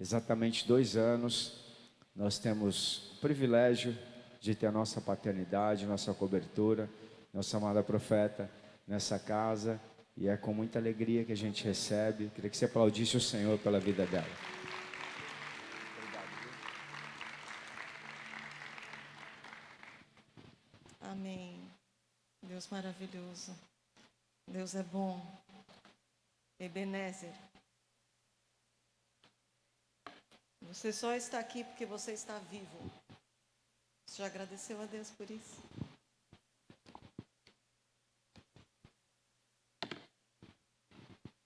exatamente 2 anos, nós temos o privilégio de ter a nossa paternidade, nossa cobertura, nossa amada profeta nessa casa, e é com muita alegria que a gente recebe. Queria que você aplaudisse o Senhor pela vida dela. Amém. Deus maravilhoso. Deus é bom. Ebenezer. Você só está aqui porque você está vivo. Você já agradeceu a Deus por isso?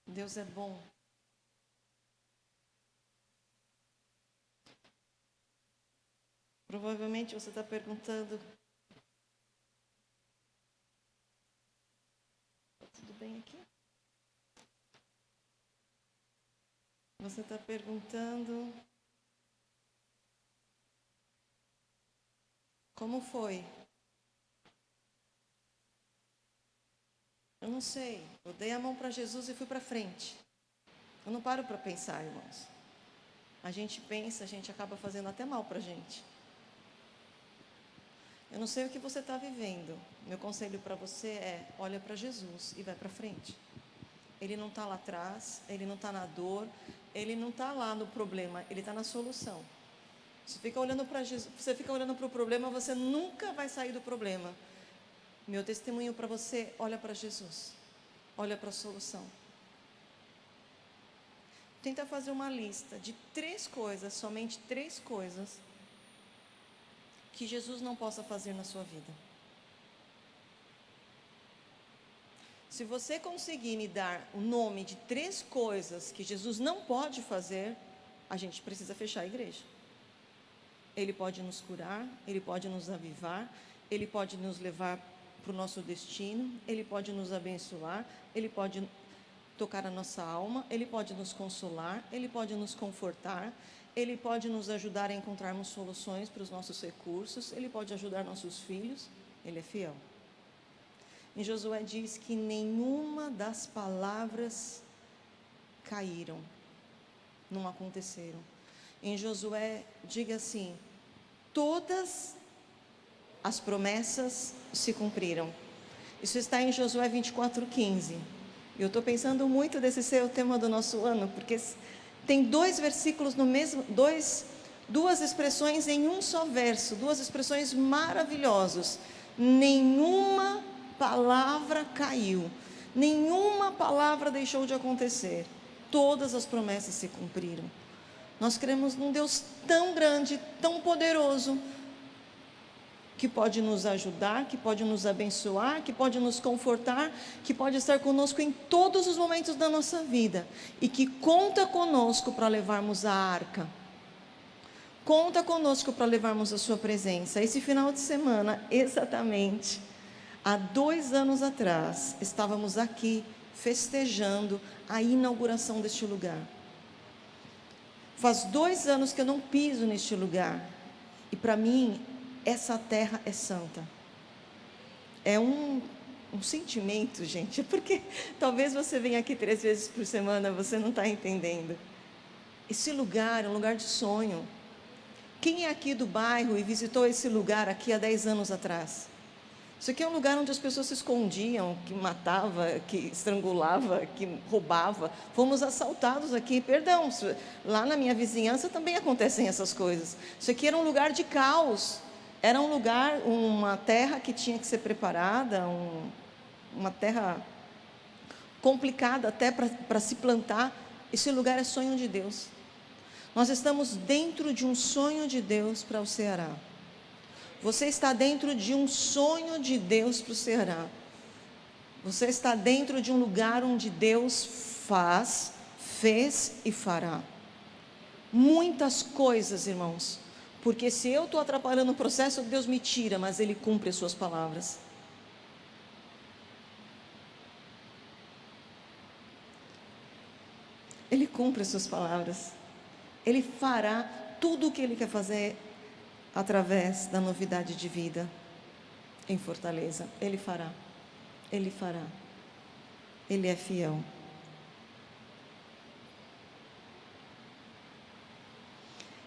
Deus é bom. Provavelmente você está perguntando: tudo bem aqui? Você está perguntando: como foi? Eu não sei. Eu dei a mão para Jesus e fui para frente. Eu não paro para pensar, irmãos. A gente pensa, a gente acaba fazendo até mal para a gente. Eu não sei o que você está vivendo. Meu conselho para você é: olha para Jesus e vai para frente. Ele não está lá atrás, ele não está na dor, ele não está lá no problema, ele está na solução. Você fica olhando para Jesus, você fica olhando para o problema, você nunca vai sair do problema. Meu testemunho para você: olha para Jesus, olha para a solução. Tenta fazer uma lista de 3 coisas, somente 3 coisas, que Jesus não possa fazer na sua vida. Se você conseguir me dar o nome de 3 coisas que Jesus não pode fazer, a gente precisa fechar a igreja. Ele pode nos curar, Ele pode nos avivar, Ele pode nos levar para o nosso destino, Ele pode nos abençoar, Ele pode tocar a nossa alma, Ele pode nos consolar, Ele pode nos confortar, Ele pode nos ajudar a encontrarmos soluções para os nossos recursos, Ele pode ajudar nossos filhos, Ele é fiel. Em Josué diz que nenhuma das palavras caíram, não aconteceram. Em Josué, diga assim: todas as promessas se cumpriram. Isso está em Josué 24:15. Eu estou pensando muito desse ser o tema do nosso ano, porque tem 2 versículos no mesmo, duas expressões em um só verso, 2 expressões maravilhosas. Nenhuma palavra caiu, nenhuma palavra deixou de acontecer, todas as promessas se cumpriram. Nós cremos num Deus tão grande, tão poderoso, que pode nos ajudar, que pode nos abençoar, que pode nos confortar, que pode estar conosco em todos os momentos da nossa vida, e que conta conosco para levarmos a arca, conta conosco para levarmos a sua presença. Esse final de semana, exatamente há 2 anos atrás, estávamos aqui festejando a inauguração deste lugar. Faz 2 anos que eu não piso neste lugar, e para mim essa terra é santa. É um sentimento, gente, porque talvez você venha aqui 3 vezes por semana, você não está entendendo. Esse lugar é um lugar de sonho. Quem é aqui do bairro e visitou esse lugar aqui há 10 anos atrás? Isso aqui é um lugar onde as pessoas se escondiam, que matava, que estrangulava, que roubava. Fomos assaltados aqui, perdão, lá na minha vizinhança também acontecem essas coisas. Isso aqui era um lugar de caos, era um lugar, uma terra que tinha que ser preparada, uma terra complicada até para se plantar. Esse lugar é sonho de Deus. Nós estamos dentro de um sonho de Deus para o Ceará. Você está dentro de um sonho de Deus para o Ceará. Você está dentro de um lugar onde Deus fez e fará muitas coisas, irmãos. Porque se eu estou atrapalhando o processo, Deus me tira, mas Ele cumpre as suas palavras. Ele cumpre as suas palavras. Ele fará tudo o que Ele quer fazer através da novidade de vida em Fortaleza. Ele fará. Ele fará. Ele é fiel.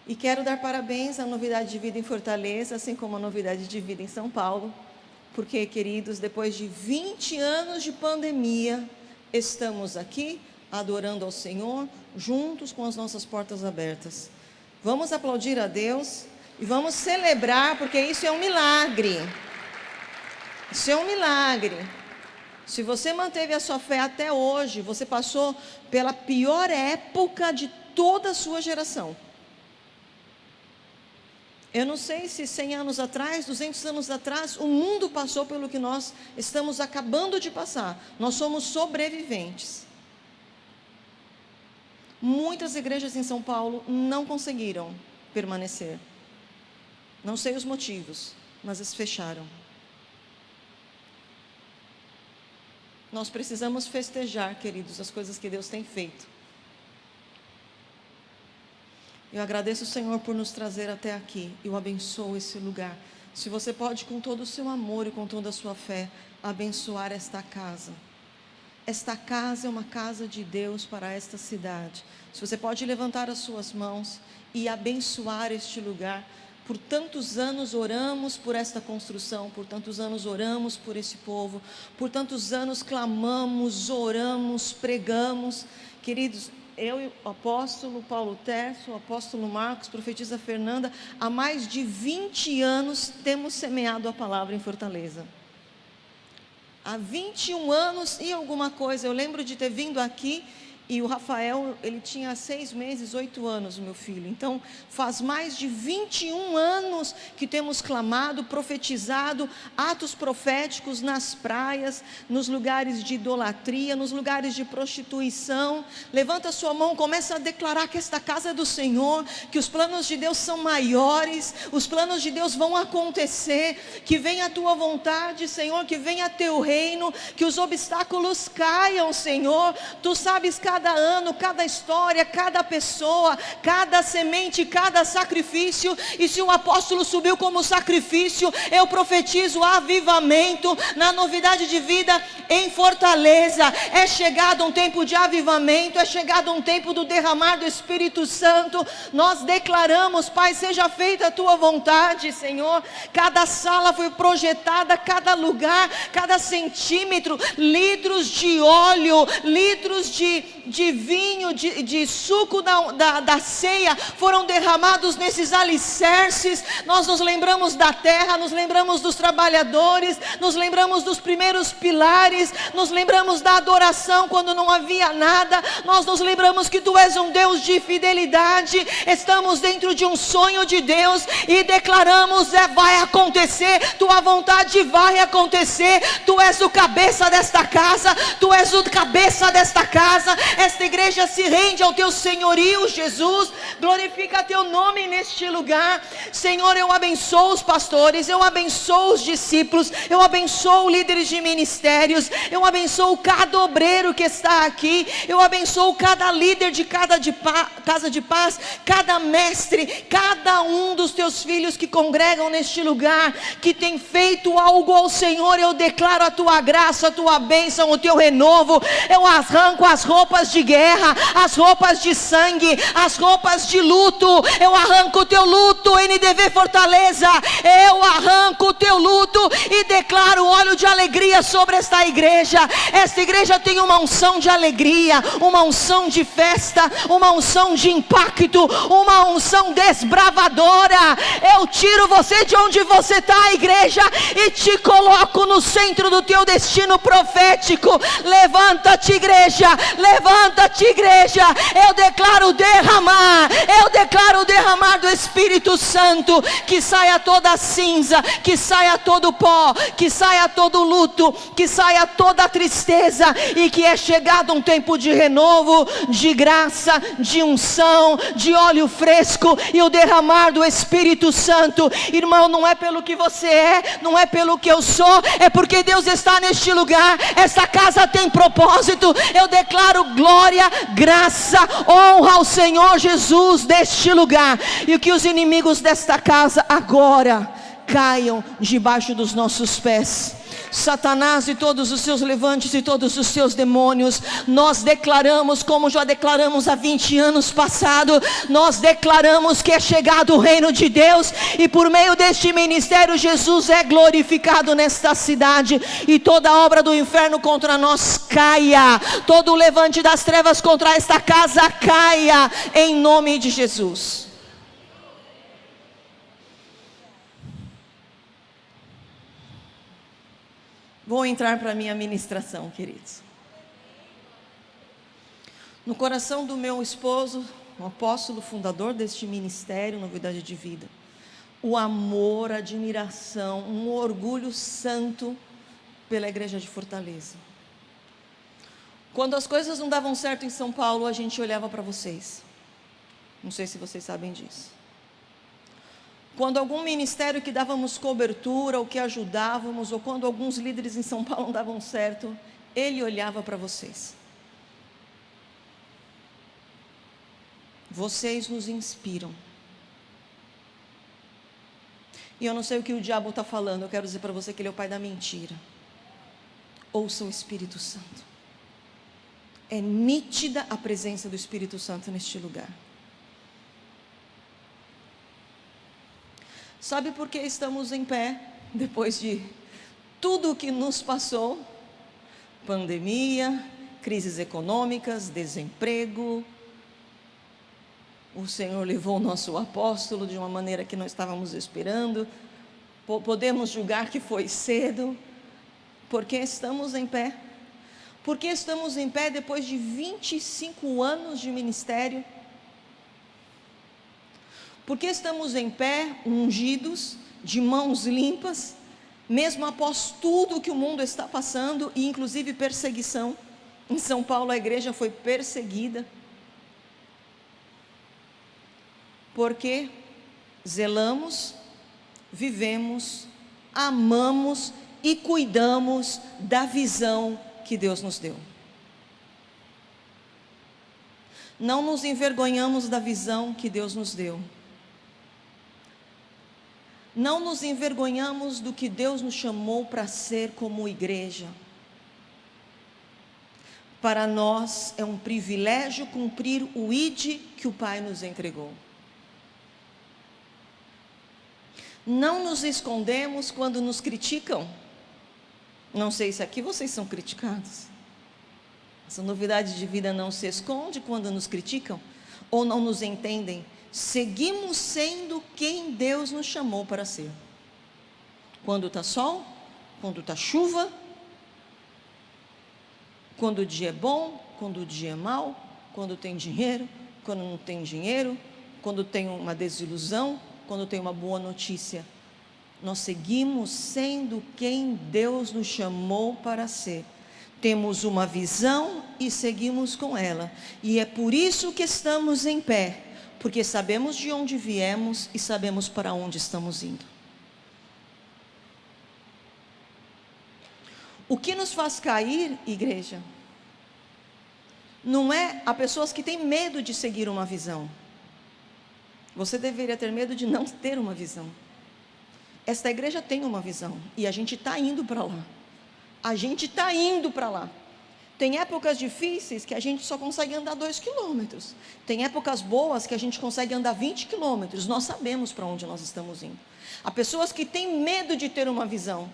E quero dar parabéns à Novidade de Vida em Fortaleza, assim como à Novidade de Vida em São Paulo, porque, queridos, depois de 20 anos de pandemia, estamos aqui adorando ao Senhor, juntos com as nossas portas abertas. Vamos aplaudir a Deus e vamos celebrar, porque isso é um milagre. Isso é um milagre. Se você manteve a sua fé até hoje, você passou pela pior época de toda a sua geração. Eu não sei se 100 anos atrás, 200 anos atrás, o mundo passou pelo que nós estamos acabando de passar. Nós somos sobreviventes. Muitas igrejas em São Paulo não conseguiram permanecer. Não sei os motivos, mas eles fecharam. Nós precisamos festejar, queridos, as coisas que Deus tem feito. Eu agradeço o Senhor por nos trazer até aqui. Eu abençoo esse lugar. Se você pode, com todo o seu amor e com toda a sua fé, abençoar esta casa. Esta casa é uma casa de Deus para esta cidade. Se você pode levantar as suas mãos e abençoar este lugar. Por tantos anos oramos por esta construção, por tantos anos oramos por esse povo, por tantos anos clamamos, oramos, pregamos. Queridos, eu e o apóstolo Paulo Terço, o apóstolo Marcos, profetisa Fernanda, há mais de 20 anos temos semeado a palavra em Fortaleza. Há 21 anos e alguma coisa, eu lembro de ter vindo aqui, e o Rafael, ele tinha 6 meses, 8 anos, o meu filho. Então, faz mais de 21 anos que temos clamado, profetizado, atos proféticos nas praias, nos lugares de idolatria, nos lugares de prostituição. Levanta a sua mão, começa a declarar que esta casa é do Senhor, que os planos de Deus são maiores, os planos de Deus vão acontecer, que venha a tua vontade, Senhor, que venha a teu reino, que os obstáculos caiam, Senhor. Tu sabes cada ano, cada história, cada pessoa, cada semente, cada sacrifício. E se o apóstolo subiu como sacrifício, eu profetizo avivamento na Novidade de Vida em Fortaleza. É chegado um tempo de avivamento, é chegado um tempo do derramar do Espírito Santo. Nós declaramos, Pai, seja feita a tua vontade, Senhor. Cada sala foi projetada, cada lugar, cada centímetro, litros de óleo, litros de vinho, de suco da ceia foram derramados nesses alicerces. Nós nos lembramos da terra, nos lembramos dos trabalhadores, nos lembramos dos primeiros pilares, nos lembramos da adoração quando não havia nada. Nós nos lembramos que tu és um Deus de fidelidade. Estamos dentro de um sonho de Deus e declaramos: vai acontecer, tua vontade vai acontecer. Tu és o cabeça desta casa, tu és o cabeça desta casa. Esta igreja se rende ao teu senhorio, Jesus. Glorifica teu nome neste lugar, Senhor. Eu abençoo os pastores, eu abençoo os discípulos, eu abençoo líderes de ministérios, eu abençoo cada obreiro que está aqui, eu abençoo cada líder de casa de paz, cada mestre, cada um dos teus filhos que congregam neste lugar, que tem feito algo ao Senhor. Eu declaro a tua graça, a tua bênção, o teu renovo. Eu arranco as roupas de guerra, as roupas de sangue, as roupas de luto. Eu arranco o teu luto, NDV Fortaleza. Eu arranco o teu luto e declaro óleo de alegria sobre esta igreja. Esta igreja tem uma unção de alegria, uma unção de festa, uma unção de impacto, uma unção desbravadora. Eu tiro você de onde você está, igreja, e te coloco no centro do teu destino profético. Levanta-te, igreja, levanta-te, igreja. Eu declaro o derramar do Espírito Santo, que saia toda a cinza, que saia todo o pó, que saia todo o luto, que saia toda a tristeza, e que é chegado um tempo de renovo, de graça, de unção, de óleo fresco e o derramar do Espírito Santo. Irmão, não é pelo que você é, não é pelo que eu sou, é porque Deus está neste lugar. Essa casa tem propósito. Eu declaro glória, graça, honra ao Senhor Jesus deste lugar, e que os inimigos desta casa agora caiam debaixo dos nossos pés. Satanás e todos os seus levantes e todos os seus demônios, nós declaramos, como já declaramos há 20 anos passado, nós declaramos que é chegado o reino de Deus, e por meio deste ministério Jesus é glorificado nesta cidade, e toda obra do inferno contra nós caia, todo o levante das trevas contra esta casa caia, em nome de Jesus. Vou entrar para a minha ministração, queridos. No coração do meu esposo, o apóstolo fundador deste ministério, Novidade de Vida, o amor, a admiração, um orgulho santo pela igreja de Fortaleza. Quando as coisas não davam certo em São Paulo, a gente olhava para vocês. Não sei se vocês sabem disso. Quando algum ministério que dávamos cobertura, ou que ajudávamos, ou quando alguns líderes em São Paulo não davam certo, ele olhava para vocês. Vocês nos inspiram. E eu não sei o que o diabo está falando, eu quero dizer para você que ele é o pai da mentira. Ouça o Espírito Santo. É nítida a presença do Espírito Santo neste lugar. Sabe por que estamos em pé, depois de tudo o que nos passou? Pandemia, crises econômicas, desemprego. O Senhor levou o nosso apóstolo de uma maneira que não estávamos esperando. Podemos julgar que foi cedo. Por que estamos em pé? Porque estamos em pé depois de 25 anos de ministério. Porque estamos em pé, ungidos, de mãos limpas, mesmo após tudo que o mundo está passando, e inclusive perseguição. Em São Paulo a igreja foi perseguida. Porque zelamos, vivemos, amamos e cuidamos da visão que Deus nos deu. Não nos envergonhamos da visão que Deus nos deu. Não nos envergonhamos do que Deus nos chamou para ser como igreja. Para nós é um privilégio cumprir o ID que o Pai nos entregou. Não nos escondemos quando nos criticam. Não sei se aqui vocês são criticados. Essa novidade de vida não se esconde quando nos criticam ou não nos entendem. Seguimos sendo quem Deus nos chamou para ser. Quando está sol, quando está chuva, quando o dia é bom, quando o dia é mau, quando tem dinheiro, quando não tem dinheiro, quando tem uma desilusão, quando tem uma boa notícia. Nós seguimos sendo quem Deus nos chamou para ser. Temos uma visão e seguimos com ela. E é por isso que estamos em pé. Porque sabemos de onde viemos e sabemos para onde estamos indo. O que nos faz cair, igreja, não é a pessoas que têm medo de seguir uma visão. Você deveria ter medo de não ter uma visão. Esta igreja tem uma visão e a gente está indo para lá. A gente está indo para lá. Tem épocas difíceis que a gente só consegue andar 2 quilômetros. Tem épocas boas que a gente consegue andar 20 quilômetros. Nós sabemos para onde nós estamos indo. Há pessoas que têm medo de ter uma visão.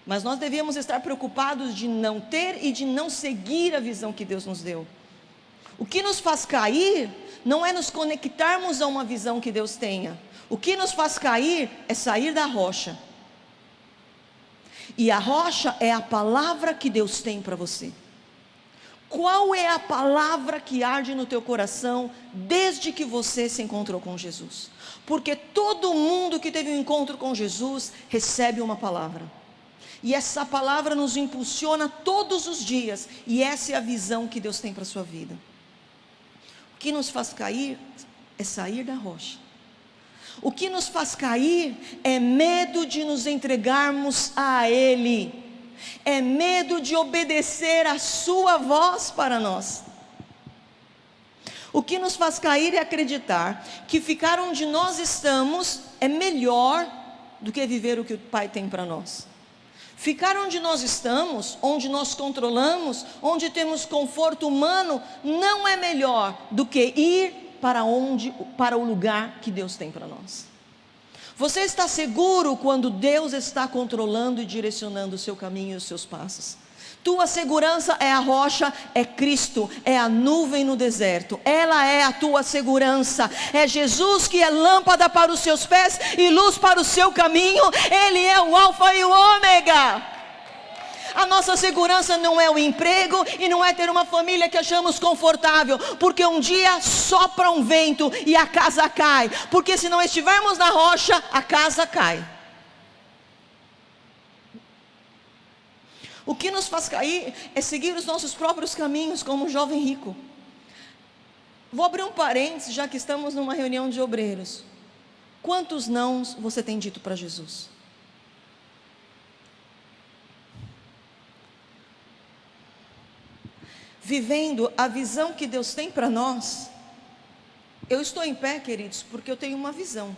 Mas nós devemos estar preocupados de não ter e de não seguir a visão que Deus nos deu. O que nos faz cair não é nos conectarmos a uma visão que Deus tenha. O que nos faz cair é sair da rocha. E a rocha é a palavra que Deus tem para você. Qual é a palavra que arde no teu coração desde que você se encontrou com Jesus? Porque todo mundo que teve um encontro com Jesus recebe uma palavra. E essa palavra nos impulsiona todos os dias. E essa é a visão que Deus tem para a sua vida. O que nos faz cair é sair da rocha. O que nos faz cair é medo de nos entregarmos a Ele. É medo de obedecer a sua voz para nós. O que nos faz cair é acreditar que ficar onde nós estamos é melhor do que viver o que o Pai tem para nós. Ficar onde nós estamos, onde nós controlamos, onde temos conforto humano, não é melhor do que ir para o lugar que Deus tem para nós. Você está seguro quando Deus está controlando e direcionando o seu caminho e os seus passos. Tua segurança é a rocha, é Cristo, é a nuvem no deserto. Ela é a tua segurança. É Jesus que é lâmpada para os seus pés e luz para o seu caminho. Ele é o alfa e o ômega. A nossa segurança não é o emprego e não é ter uma família que achamos confortável, porque um dia sopra um vento e a casa cai, porque se não estivermos na rocha, a casa cai. O que nos faz cair é seguir os nossos próprios caminhos, como um jovem rico. Vou abrir um parênteses, já que estamos numa reunião de obreiros. Quantos nãos você tem dito para Jesus? Vivendo a visão que Deus tem para nós. Eu estou em pé, queridos, porque eu tenho uma visão.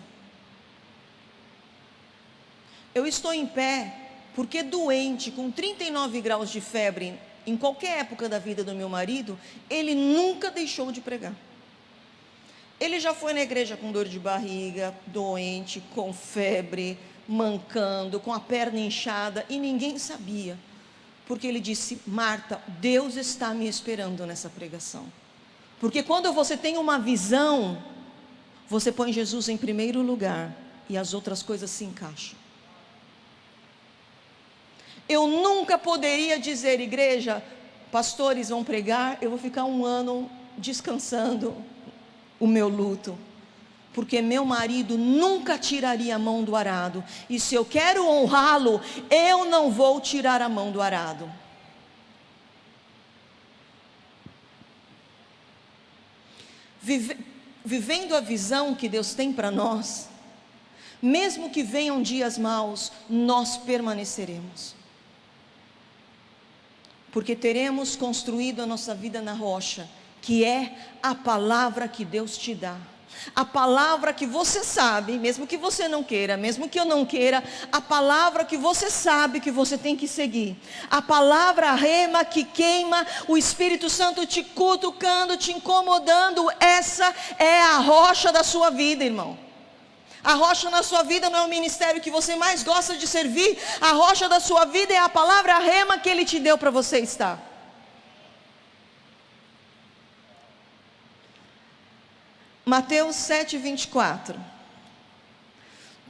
Eu estou em pé porque doente, com 39 graus de febre, em qualquer época da vida do meu marido, ele nunca deixou de pregar. Ele já foi na igreja com dor de barriga, doente, com febre, mancando, com a perna inchada, e ninguém sabia. Porque ele disse: Marta, Deus está me esperando nessa pregação. Porque quando você tem uma visão, você põe Jesus em primeiro lugar, e as outras coisas se encaixam. Eu nunca poderia dizer: igreja, pastores vão pregar, eu vou ficar um ano descansando o meu luto, porque meu marido nunca tiraria a mão do arado, e se eu quero honrá-lo, eu não vou tirar a mão do arado. Vivendo a visão que Deus tem para nós, mesmo que venham dias maus, nós permaneceremos, porque teremos construído a nossa vida na rocha, que é a palavra que Deus te dá. A palavra que você sabe, mesmo que você não queira, mesmo que eu não queira, a palavra que você sabe que você tem que seguir. A palavra rema que queima, o Espírito Santo te cutucando, te incomodando. Essa é a rocha da sua vida, irmão. A rocha na sua vida não é o ministério que você mais gosta de servir. A rocha da sua vida é a palavra rema que Ele te deu para você estar. Mateus 7:24.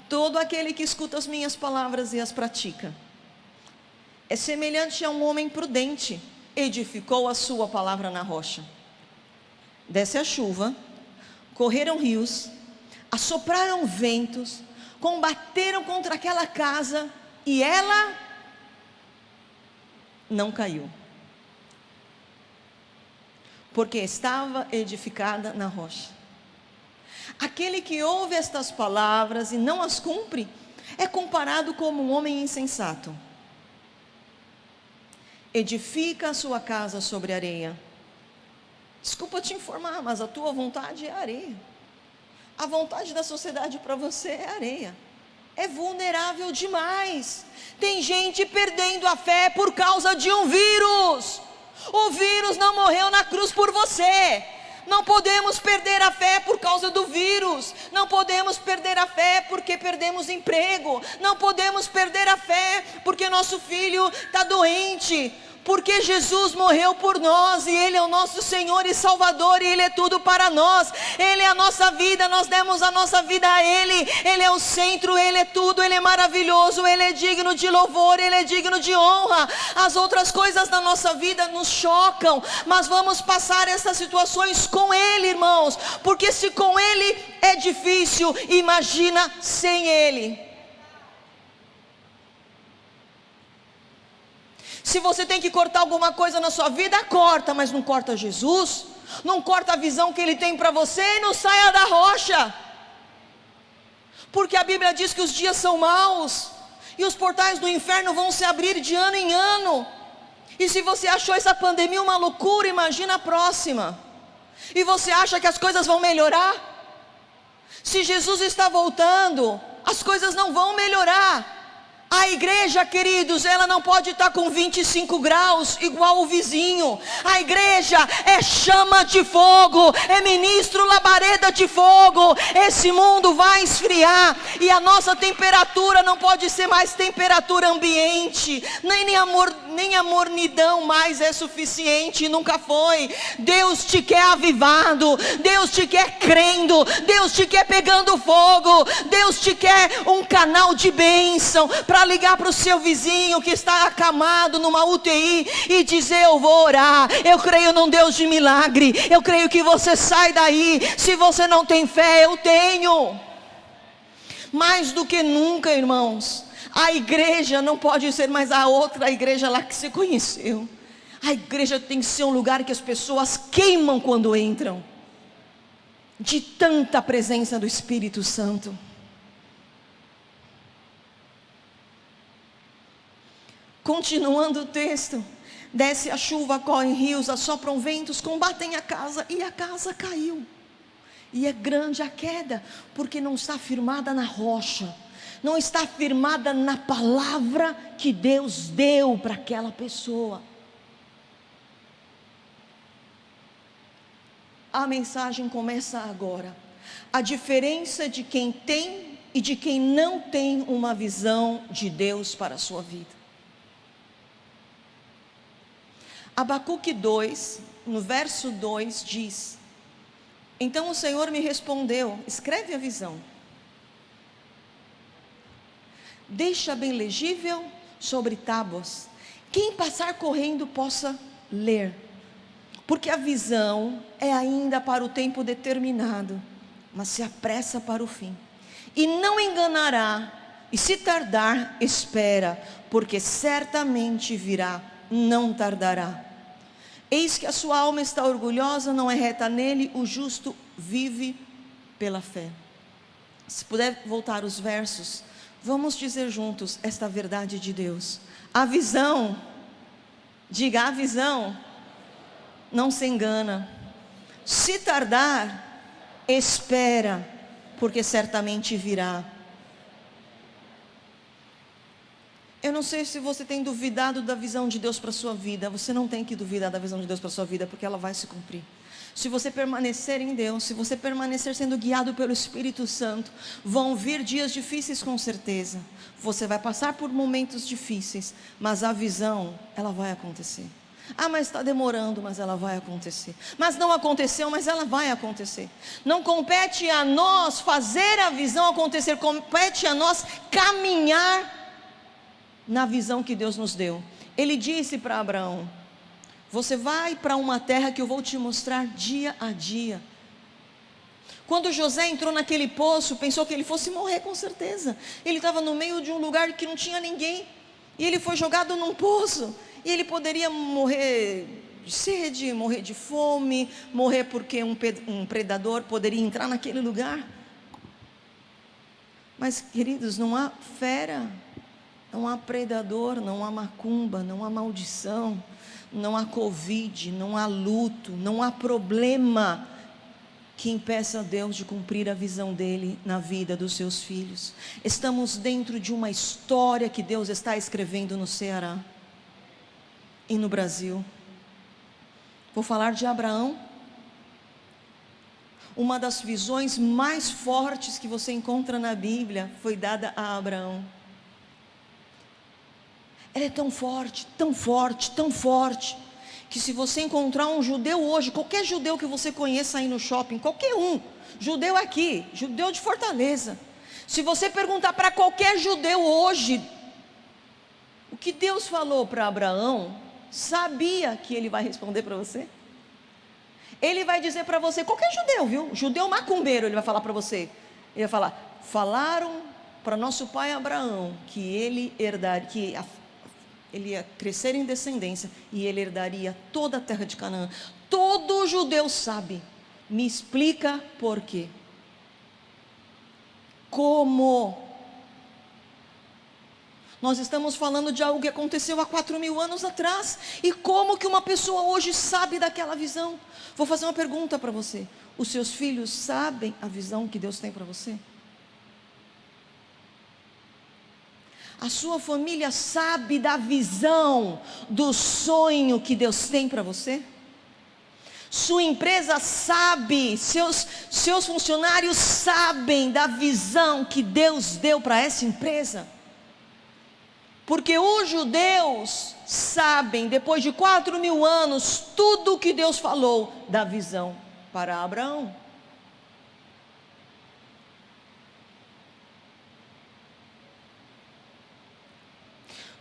Todo aquele que escuta as minhas palavras e as pratica é semelhante a um homem prudente, edificou a sua palavra na rocha. Desce a chuva, correram rios, assopraram ventos, combateram contra aquela casa, e ela não caiu, porque estava edificada na rocha. Aquele que ouve estas palavras e não as cumpre, é comparado como um homem insensato. Edifica a sua casa sobre areia. Desculpa te informar, mas a tua vontade é areia. A vontade da sociedade para você é areia. É vulnerável demais. Tem gente perdendo a fé por causa de um vírus. O vírus não morreu na cruz por você. Não podemos perder a fé por causa do vírus. Não podemos perder a fé porque perdemos emprego. Não podemos perder a fé porque nosso filho está doente. Porque Jesus morreu por nós, e Ele é o nosso Senhor e Salvador, e Ele é tudo para nós. Ele é a nossa vida, nós demos a nossa vida a Ele. Ele é o centro, Ele é tudo, Ele é maravilhoso, Ele é digno de louvor, Ele é digno de honra. As outras coisas da nossa vida nos chocam, mas vamos passar essas situações com Ele, irmãos, porque se com Ele é difícil, imagina sem Ele. Se você tem que cortar alguma coisa na sua vida, corta, mas não corta Jesus, não corta a visão que Ele tem para você, e não saia da rocha, porque a Bíblia diz que os dias são maus, e os portais do inferno vão se abrir de ano em ano. E se você achou essa pandemia uma loucura, imagina a próxima. E você acha que as coisas vão melhorar? Se Jesus está voltando, as coisas não vão melhorar. A igreja, queridos, ela não pode estar com 25 graus igual o vizinho. A igreja é chama de fogo, é ministro labareda de fogo. Esse mundo vai esfriar e a nossa temperatura não pode ser mais temperatura ambiente. Nem a mornidão mais é suficiente, nunca foi. Deus te quer avivado, Deus te quer crendo, Deus te quer pegando fogo, Deus te quer um canal de bênção para ligar para o seu vizinho que está acamado numa UTI e dizer: eu vou orar, eu creio num Deus de milagre, eu creio que você sai daí. Se você não tem fé, eu tenho. Mais do que nunca, irmãos, a igreja não pode ser mais a outra igreja lá que se conheceu. A igreja tem que ser um lugar que as pessoas queimam quando entram, de tanta presença do Espírito Santo. Continuando o texto, desce a chuva, correm rios, assopram ventos, combatem a casa, e a casa caiu. E é grande a queda, porque não está firmada na rocha, não está firmada na palavra que Deus deu para aquela pessoa. A mensagem começa agora. A diferença de quem tem e de quem não tem uma visão de Deus para a sua vida. Abacuque 2, no verso 2 diz: então o Senhor me respondeu, escreve a visão, deixa bem legível sobre tábuas, quem passar correndo possa ler, porque a visão é ainda para o tempo determinado, mas se apressa para o fim, e não enganará, e se tardar, espera, porque certamente virá, não tardará. Eis que a sua alma está orgulhosa, não é reta nele, o justo vive pela fé. Se puder voltar os versos, vamos dizer juntos esta verdade de Deus. A visão, diga, a visão não se engana. Se tardar, espera, porque certamente virá. Eu não sei se você tem duvidado da visão de Deus para a sua vida. Você não tem que duvidar da visão de Deus para a sua vida, porque ela vai se cumprir. Se você permanecer em Deus, se você permanecer sendo guiado pelo Espírito Santo, vão vir dias difíceis com certeza. Você vai passar por momentos difíceis, mas a visão, ela vai acontecer. Ah, mas está demorando, mas ela vai acontecer. Mas não aconteceu, mas ela vai acontecer. Não compete a nós fazer a visão acontecer, compete a nós caminhar na visão que Deus nos deu. Ele disse para Abraão: você vai para uma terra que eu vou te mostrar dia a dia. Quando José entrou naquele poço, pensou que ele fosse morrer com certeza. Ele estava no meio de um lugar que não tinha ninguém, e ele foi jogado num poço, e ele poderia morrer de sede, morrer de fome, morrer porque um predador poderia entrar naquele lugar. Mas, queridos, não há fera, não há predador, não há macumba, não há maldição, não há Covid, não há luto, não há problema que impeça a Deus de cumprir a visão dele na vida dos seus filhos. Estamos dentro de uma história que Deus está escrevendo no Ceará e no Brasil. Vou falar de Abraão. Uma das visões mais fortes que você encontra na Bíblia foi dada a Abraão. Ela é tão forte, tão forte, tão forte, que se você encontrar um judeu hoje, qualquer judeu que você conheça aí no shopping, qualquer um, judeu aqui, judeu de Fortaleza, se você perguntar para qualquer judeu hoje, o que Deus falou para Abraão, sabia que ele vai responder para você? Ele vai dizer para você, qualquer judeu, viu? Judeu macumbeiro, ele vai falar para você. Ele vai falar, falaram para nosso pai Abraão que ele herdaria, ele ia crescer em descendência e ele herdaria toda a terra de Canaã. Todo judeu sabe. Me explica por quê. Como? Nós estamos falando de algo que aconteceu há 4.000 anos atrás. E como que uma pessoa hoje sabe daquela visão? Vou fazer uma pergunta para você. Os seus filhos sabem a visão que Deus tem para você? A sua família sabe da visão, do sonho que Deus tem para você? Sua empresa sabe, seus funcionários sabem da visão que Deus deu para essa empresa? Porque os judeus sabem, depois de 4.000 anos, tudo o que Deus falou da visão para Abraão.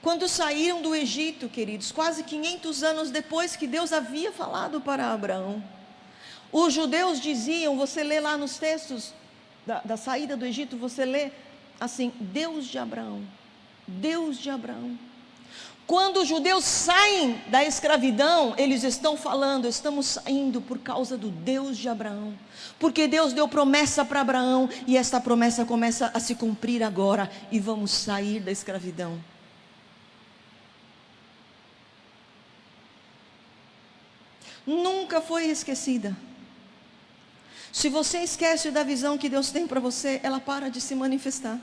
Quando saíram do Egito, queridos, quase 500 anos depois que Deus havia falado para Abraão, os judeus diziam, você lê lá nos textos da saída do Egito, você lê assim, Deus de Abraão, Deus de Abraão. Quando os judeus saem da escravidão, eles estão falando, estamos saindo por causa do Deus de Abraão, porque Deus deu promessa para Abraão, e esta promessa começa a se cumprir agora, e vamos sair da escravidão. Nunca foi esquecida. Se você esquece da visão que Deus tem para você, ela para de se manifestar.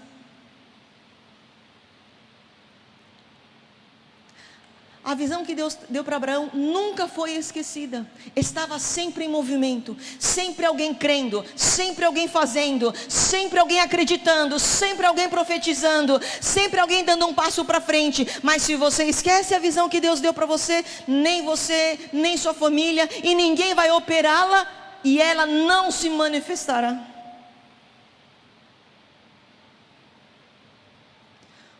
A visão que Deus deu para Abraão nunca foi esquecida. Estava sempre em movimento, sempre alguém crendo, sempre alguém fazendo, sempre alguém acreditando, sempre alguém profetizando, sempre alguém dando um passo para frente. Mas se você esquece a visão que Deus deu para você, nem sua família e ninguém vai operá-la, e ela não se manifestará.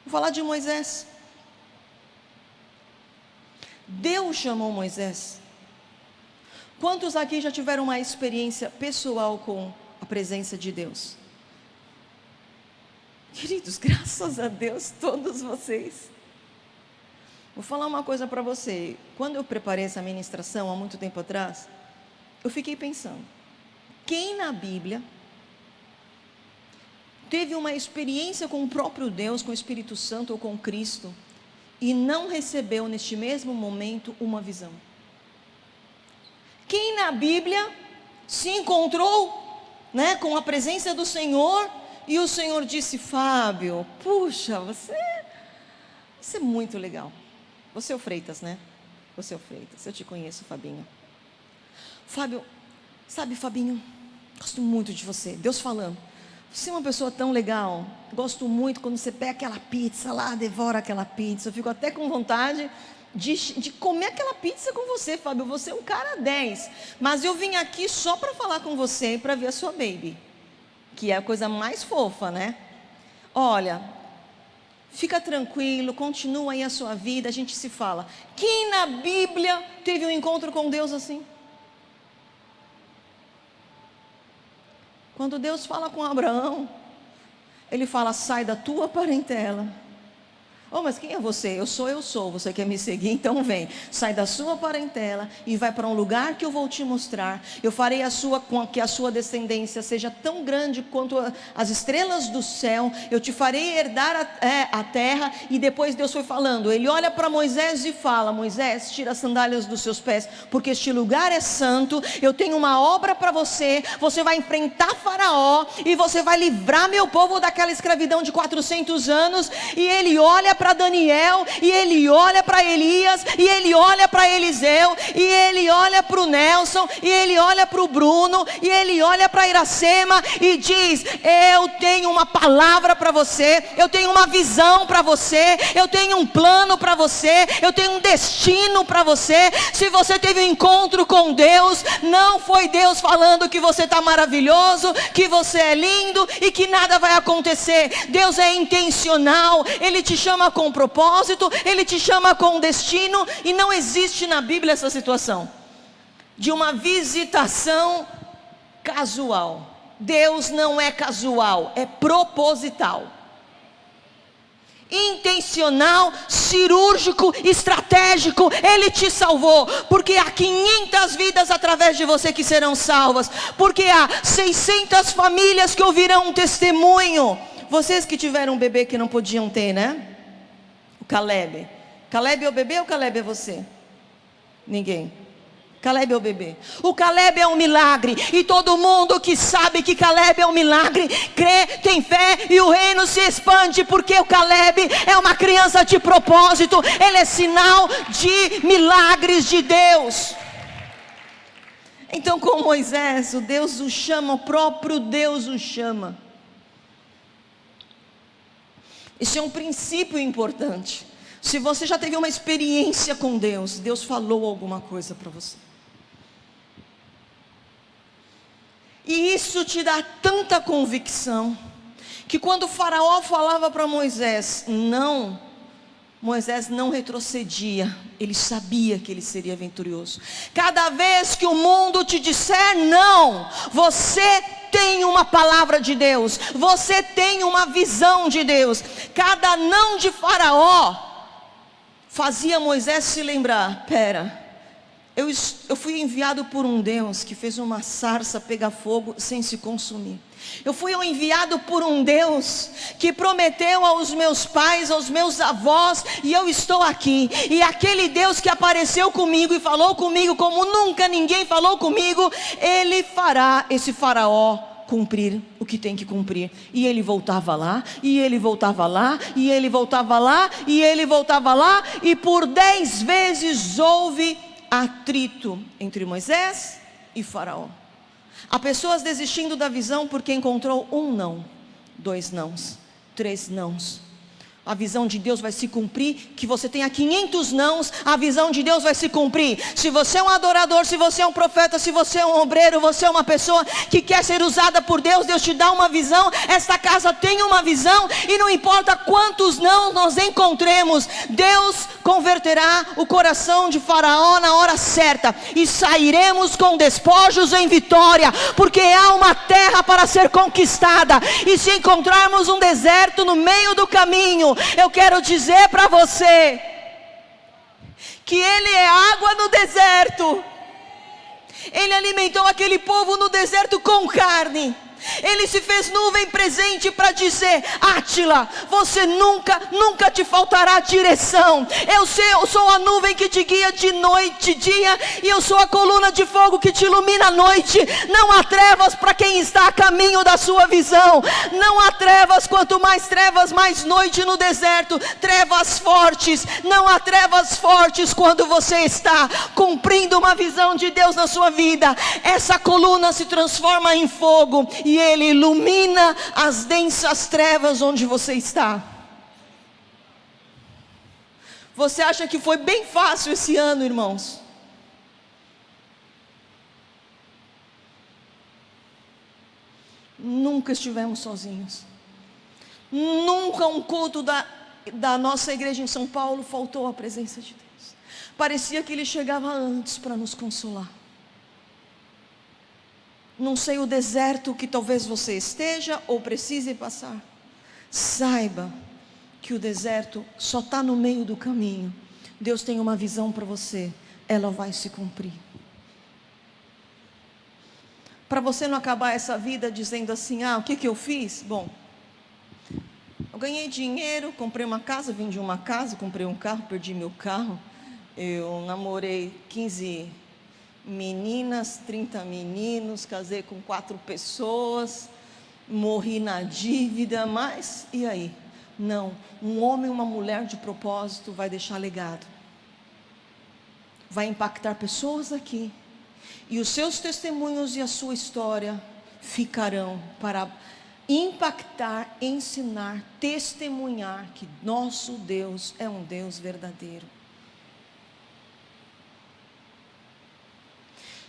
Vou falar de Moisés. Deus chamou Moisés. Quantos aqui já tiveram uma experiência pessoal com a presença de Deus? Queridos, graças a Deus, todos vocês. Vou falar uma coisa para você. Quando eu preparei essa ministração, há muito tempo atrás, eu fiquei pensando, quem na Bíblia teve uma experiência com o próprio Deus, com o Espírito Santo ou com Cristo, e não recebeu neste mesmo momento uma visão? Quem na Bíblia se encontrou, com a presença do Senhor, e o Senhor disse, Fábio, puxa, você é muito legal. Você é o Freitas, né? Você é o Freitas, eu te conheço, Fabinho. Fábio, sabe, Fabinho, gosto muito de você. Deus falando, você é uma pessoa tão legal. Gosto muito quando você pega aquela pizza lá, devora aquela pizza. Eu fico até com vontade de comer aquela pizza com você, Fábio. Você é um cara 10. Mas eu vim aqui só para falar com você e para ver a sua baby, que é a coisa mais fofa, né? Olha, fica tranquilo, continua aí a sua vida, a gente se fala. Quem na Bíblia teve um encontro com Deus assim? Quando Deus fala com Abraão, Ele fala, sai da tua parentela. Oh, mas quem é você? Eu sou. Você quer me seguir? Então vem. Sai da sua parentela e vai para um lugar que eu vou te mostrar. Eu farei que a sua descendência seja tão grande quanto as estrelas do céu. Eu te farei herdar a terra. E depois Deus foi falando. Ele olha para Moisés e fala, Moisés, tira as sandálias dos seus pés, porque este lugar é santo. Eu tenho uma obra para você. Você vai enfrentar Faraó e você vai livrar meu povo daquela escravidão de 400 anos. E ele olha para Daniel, e ele olha para Elias, e ele olha para Eliseu, e ele olha para o Nelson, e ele olha para o Bruno, e ele olha para Iracema e diz, eu tenho uma palavra para você, eu tenho uma visão para você, eu tenho um plano para você, eu tenho um destino para você. Se você teve um encontro com Deus, não foi Deus falando que você está maravilhoso, que você é lindo e que nada vai acontecer. Deus é intencional, Ele te chama com propósito, Ele te chama com destino, e não existe na Bíblia essa situação de uma visitação casual. Deus não é casual, é proposital, intencional, cirúrgico, estratégico. Ele te salvou, porque há 500 vidas através de você que serão salvas, porque há 600 famílias que ouvirão um testemunho. Vocês que tiveram um bebê que não podiam ter, né? Caleb é o bebê ou Caleb é você? Ninguém. Caleb é o bebê. O Caleb é um milagre. E todo mundo que sabe que Caleb é um milagre, crê, tem fé e o reino se expande. Porque o Caleb é uma criança de propósito. Ele é sinal de milagres de Deus. Então, com Moisés, o Deus o chama, o próprio Deus o chama. Isso é um princípio importante. Se você já teve uma experiência com Deus, Deus falou alguma coisa para você. E isso te dá tanta convicção, que quando o faraó falava para Moisés, não, Moisés não retrocedia, ele sabia que ele seria vitorioso. Cada vez que o mundo te disser não, você tem uma palavra de Deus, você tem uma visão de Deus. Cada não de faraó fazia Moisés se lembrar, eu fui enviado por um Deus que fez uma sarça pegar fogo sem se consumir. Eu fui enviado por um Deus que prometeu aos meus pais, aos meus avós, e eu estou aqui. E aquele Deus que apareceu comigo e falou comigo como nunca ninguém falou comigo, Ele fará esse faraó cumprir o que tem que cumprir. E ele voltava lá, e ele voltava lá, e ele voltava lá, e ele voltava lá, e por 10 vezes houve atrito entre Moisés e faraó. Há pessoas desistindo da visão porque encontrou um não, 2 nãos, 3 nãos. A visão de Deus vai se cumprir, que você tenha 500 nãos, a visão de Deus vai se cumprir. Se você é um adorador, se você é um profeta, se você é um obreiro, você é uma pessoa que quer ser usada por Deus, Deus te dá uma visão, esta casa tem uma visão, e não importa quantos não nós encontremos, Deus converterá o coração de Faraó na hora certa, e sairemos com despojos em vitória, porque há uma terra para ser conquistada. E se encontrarmos um deserto no meio do caminho, eu quero dizer para você que Ele é água no deserto. Ele alimentou aquele povo no deserto com carne. Ele se fez nuvem presente para dizer: Átila, você nunca te faltará direção. Eu sou a nuvem que te guia de noite e dia, e eu sou a coluna de fogo que te ilumina à noite. Não há trevas para quem está a caminho da sua visão. Não há trevas, quanto mais trevas, mais noite no deserto. Trevas fortes, não há trevas fortes quando você está cumprindo uma visão de Deus na sua vida. Essa coluna se transforma em fogo, e Ele ilumina as densas trevas onde você está. Você acha que foi bem fácil esse ano, irmãos? Nunca estivemos sozinhos. Nunca um culto da nossa igreja em São Paulo faltou a presença de Deus. Parecia que Ele chegava antes para nos consolar. Não sei o deserto que talvez você esteja ou precise passar. Saiba que o deserto só está no meio do caminho. Deus tem uma visão para você, ela vai se cumprir. Para você não acabar essa vida dizendo assim: o que eu fiz? Bom, eu ganhei dinheiro, comprei uma casa, vendi uma casa, comprei um carro, perdi meu carro. Eu namorei 15 meninas, 30 meninos, casei com 4 pessoas, morri na dívida, mas e aí? Não, um homem e uma mulher de propósito vai deixar legado, vai impactar pessoas aqui, e os seus testemunhos e a sua história ficarão para impactar, ensinar, testemunhar que nosso Deus é um Deus verdadeiro.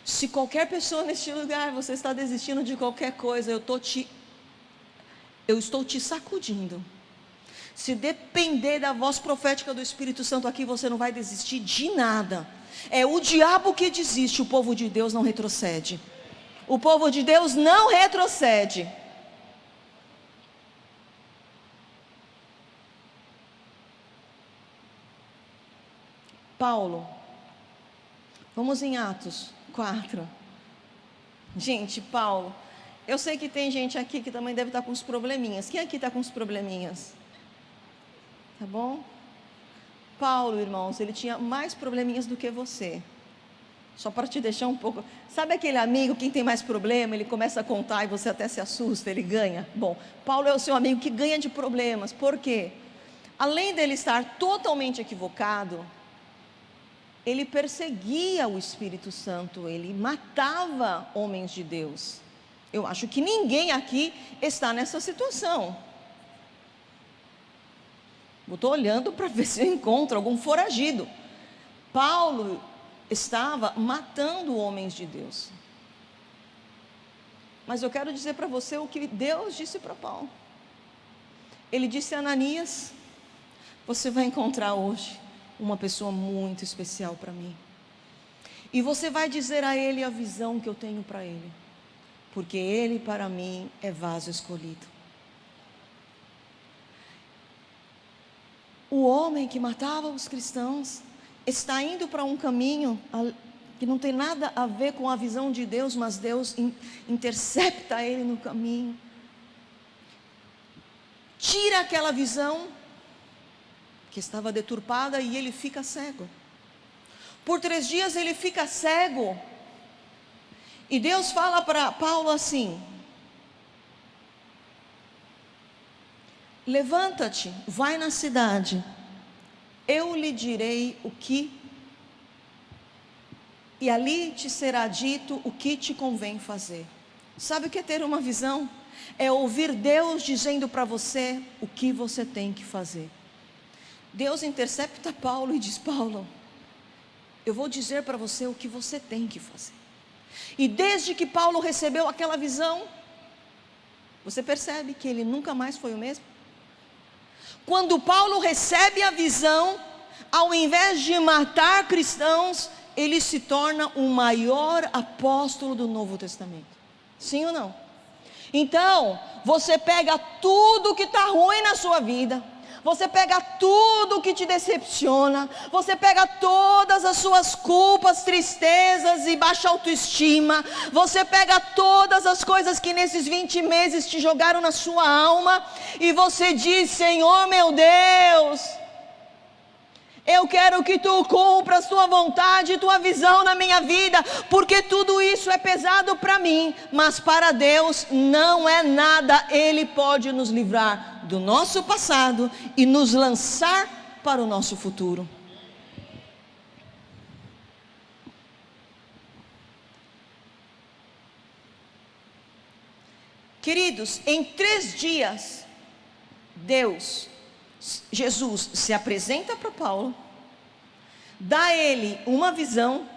Se qualquer pessoa neste lugar, você está desistindo de qualquer coisa, eu estou te sacudindo. Se depender da voz profética do Espírito Santo aqui, você não vai desistir de nada. É o diabo que desiste, o povo de Deus não retrocede. O povo de Deus não retrocede. Paulo, vamos em Atos 4. Gente, Paulo, eu sei que tem gente aqui que também deve estar com uns probleminhas. Quem aqui está com uns probleminhas? Tá bom? Paulo, irmãos, ele tinha mais probleminhas do que você. Só para te deixar um pouco. Sabe aquele amigo, quem tem mais problema, ele começa a contar e você até se assusta, ele ganha? Bom, Paulo é o seu amigo que ganha de problemas. Por quê? Além dele estar totalmente equivocado, ele perseguia o Espírito Santo, ele matava homens de Deus. Eu acho que ninguém aqui está nessa situação. Eu estou olhando para ver se eu encontro algum foragido. Paulo estava matando homens de Deus. Mas eu quero dizer para você o que Deus disse para Paulo. Ele disse a Ananias: você vai encontrar hoje uma pessoa muito especial para mim. E você vai dizer a ele a visão que eu tenho para ele. Porque ele para mim é vaso escolhido. O homem que matava os cristãos está indo para um caminho que não tem nada a ver com a visão de Deus, mas Deus intercepta ele no caminho, tira aquela visão que estava deturpada e ele fica cego. Por 3 dias ele fica cego, e Deus fala para Paulo assim: levanta-te, vai na cidade, eu lhe direi o que, e ali te será dito o que te convém fazer. Sabe o que é ter uma visão? É ouvir Deus dizendo para você o que você tem que fazer. Deus intercepta Paulo e diz: Paulo, eu vou dizer para você o que você tem que fazer. E desde que Paulo recebeu aquela visão, você percebe que ele nunca mais foi o mesmo? Quando Paulo recebe a visão, ao invés de matar cristãos, ele se torna o maior apóstolo do Novo Testamento. Sim ou não? Então, você pega tudo que está ruim na sua vida, você pega tudo que te decepciona, você pega todas as suas culpas, tristezas e baixa autoestima, você pega todas as coisas que nesses 20 meses te jogaram na sua alma, e você diz: Senhor meu Deus, eu quero que tu cumpras tua vontade e tua visão na minha vida, porque tudo isso é pesado para mim, mas para Deus não é nada. Ele pode nos livrar do nosso passado e nos lançar para o nosso futuro. Queridos, em 3 dias, Jesus se apresenta para Paulo, dá a ele uma visão,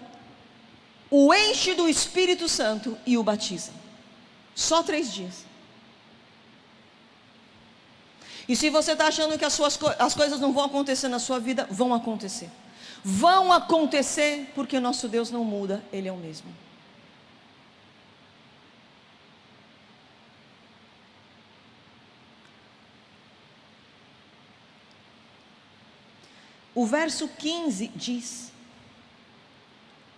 o enche do Espírito Santo e o batiza. Só 3 dias. E se você está achando que as coisas não vão acontecer na sua vida, vão acontecer. Vão acontecer, porque nosso Deus não muda, Ele é o mesmo. O verso 15 diz: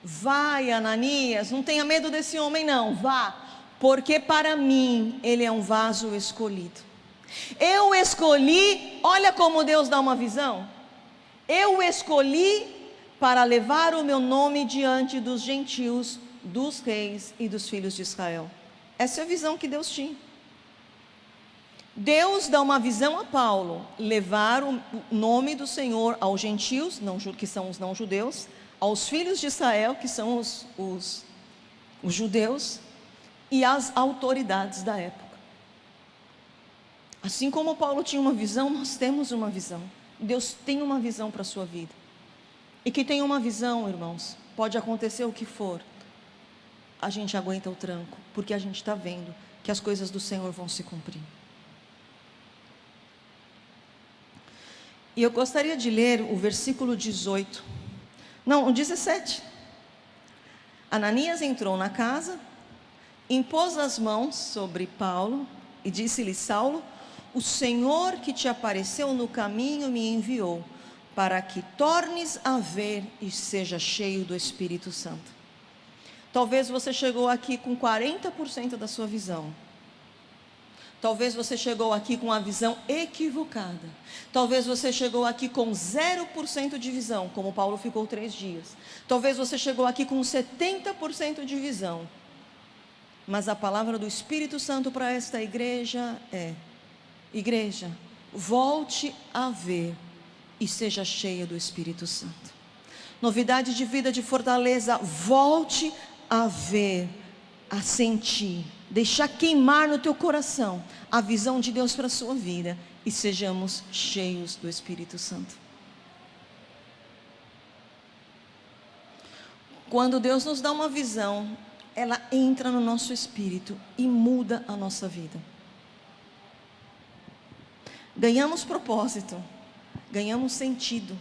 vai, Ananias, não tenha medo desse homem não, vá, porque para mim ele é um vaso escolhido. Eu escolhi, olha como Deus dá uma visão. Eu escolhi para levar o meu nome diante dos gentios, dos reis e dos filhos de Israel. Essa é a visão que Deus tinha. Deus dá uma visão a Paulo, levar o nome do Senhor aos gentios, que são os não judeus, aos filhos de Israel, que são os judeus, e às autoridades da época. Assim como Paulo tinha uma visão, nós temos uma visão. Deus tem uma visão para a sua vida. E que tem uma visão, irmãos, pode acontecer o que for, a gente aguenta o tranco, porque a gente está vendo que as coisas do Senhor vão se cumprir. E eu gostaria de ler o versículo 18. Não, o 17. Ananias entrou na casa, impôs as mãos sobre Paulo e disse-lhe: Saulo, o Senhor que te apareceu no caminho me enviou, para que tornes a ver e seja cheio do Espírito Santo. Talvez você chegou aqui com 40% da sua visão. Talvez você chegou aqui com a visão equivocada. Talvez você chegou aqui com 0% de visão, como Paulo ficou 3 dias. Talvez você chegou aqui com 70% de visão. Mas a palavra do Espírito Santo para esta igreja é: igreja, volte a ver e seja cheia do Espírito Santo. Novidade de vida, de fortaleza, volte a ver, a sentir, deixar queimar no teu coração a visão de Deus para a sua vida, e sejamos cheios do Espírito Santo. Quando Deus nos dá uma visão, ela entra no nosso espírito e muda a nossa vida. Ganhamos propósito, ganhamos sentido.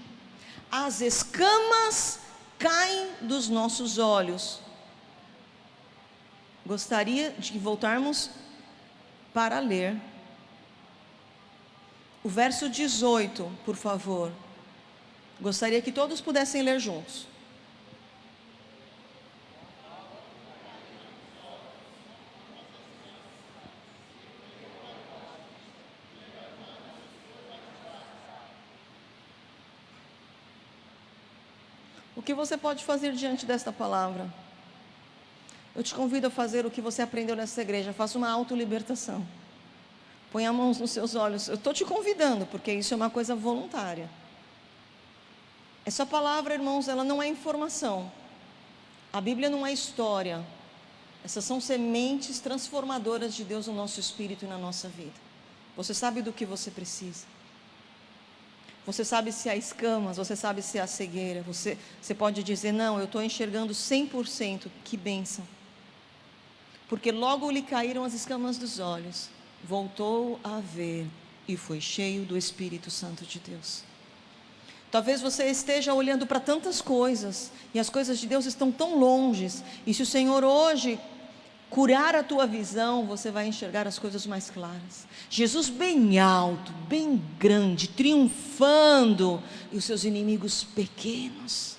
As escamas caem dos nossos olhos. Gostaria de voltarmos para ler o verso 18, por favor. Gostaria que todos pudessem ler juntos. O que você pode fazer diante desta palavra? Eu te convido a fazer o que você aprendeu nessa igreja. Faça uma autolibertação. Põe as mãos nos seus olhos. Eu estou te convidando, porque isso é uma coisa voluntária. Essa palavra, irmãos, ela não é informação. A Bíblia não é história. Essas são sementes transformadoras de Deus no nosso espírito e na nossa vida. Você sabe do que você precisa. Você sabe se há escamas, você sabe se há cegueira. Você pode dizer: não, eu estou enxergando 100%, que bênção. Porque logo lhe caíram as escamas dos olhos, voltou a ver e foi cheio do Espírito Santo de Deus. Talvez você esteja olhando para tantas coisas, e as coisas de Deus estão tão longes, e se o Senhor hoje curar a tua visão, você vai enxergar as coisas mais claras. Jesus bem alto, bem grande, triunfando, e os seus inimigos pequenos.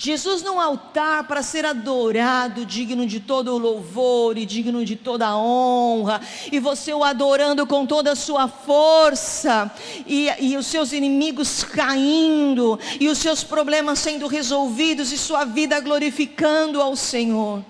Jesus no altar para ser adorado, digno de todo o louvor e digno de toda a honra, e você o adorando com toda a sua força, e os seus inimigos caindo, e os seus problemas sendo resolvidos, e sua vida glorificando ao Senhor.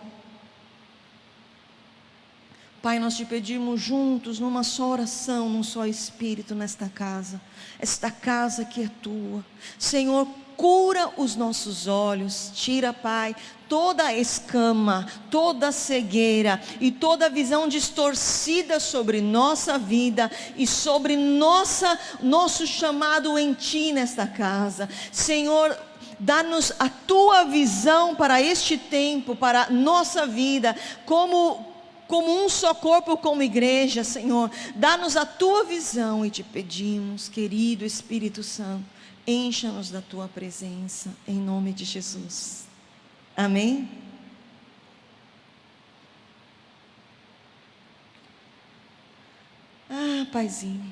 Pai, nós te pedimos juntos, numa só oração, num só espírito, nesta casa, esta casa que é tua. Senhor, cura os nossos olhos, tira, Pai, toda a escama, toda a cegueira e toda a visão distorcida sobre nossa vida e sobre nosso chamado em Ti nesta casa. Senhor, dá-nos a Tua visão para este tempo, para a nossa vida, como um só corpo, como igreja. Senhor, dá-nos a Tua visão e te pedimos, querido Espírito Santo, encha-nos da Tua presença, em nome de Jesus. Amém? Paizinho.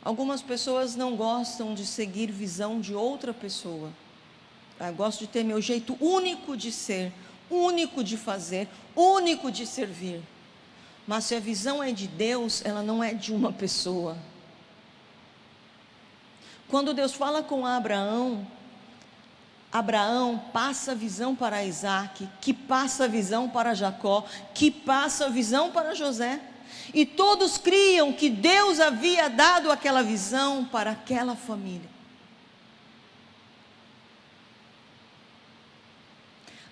Algumas pessoas não gostam de seguir visão de outra pessoa. Eu gosto de ter meu jeito único de ser, único de fazer, único de servir. Mas se a visão é de Deus, ela não é de uma pessoa. Quando Deus fala com Abraão, Abraão passa a visão para Isaac, que passa a visão para Jacó, que passa a visão para José, e todos criam que Deus havia dado aquela visão para aquela família.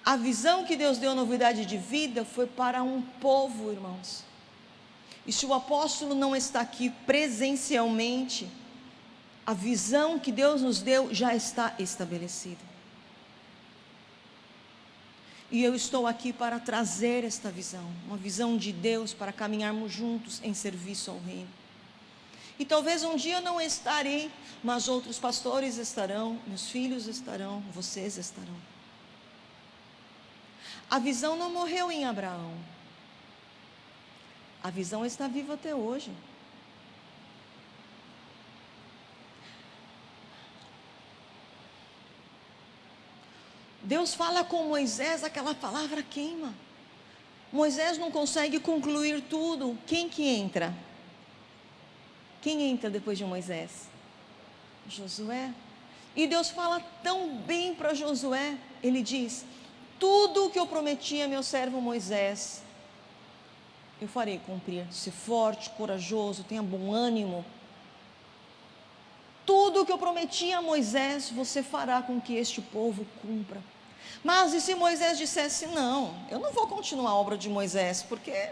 A visão que Deus deu, novidade de vida, foi para um povo, irmãos. E se o apóstolo não está aqui presencialmente, a visão que Deus nos deu já está estabelecida. E eu estou aqui para trazer esta visão, uma visão de Deus para caminharmos juntos em serviço ao reino. E talvez um dia eu não estarei, mas outros pastores estarão, meus filhos estarão, vocês estarão. A visão não morreu em Abraão. A visão está viva até hoje. Deus fala com Moisés, aquela palavra queima. Moisés não consegue concluir tudo. Quem que entra? Quem entra depois de Moisés? Josué. E Deus fala tão bem para Josué. Ele diz: tudo o que eu prometi a meu servo Moisés, eu farei cumprir. Se forte, corajoso, tenha bom ânimo. Tudo o que eu prometi a Moisés, você fará com que este povo cumpra. Mas e se Moisés dissesse: não, eu não vou continuar a obra de Moisés, porque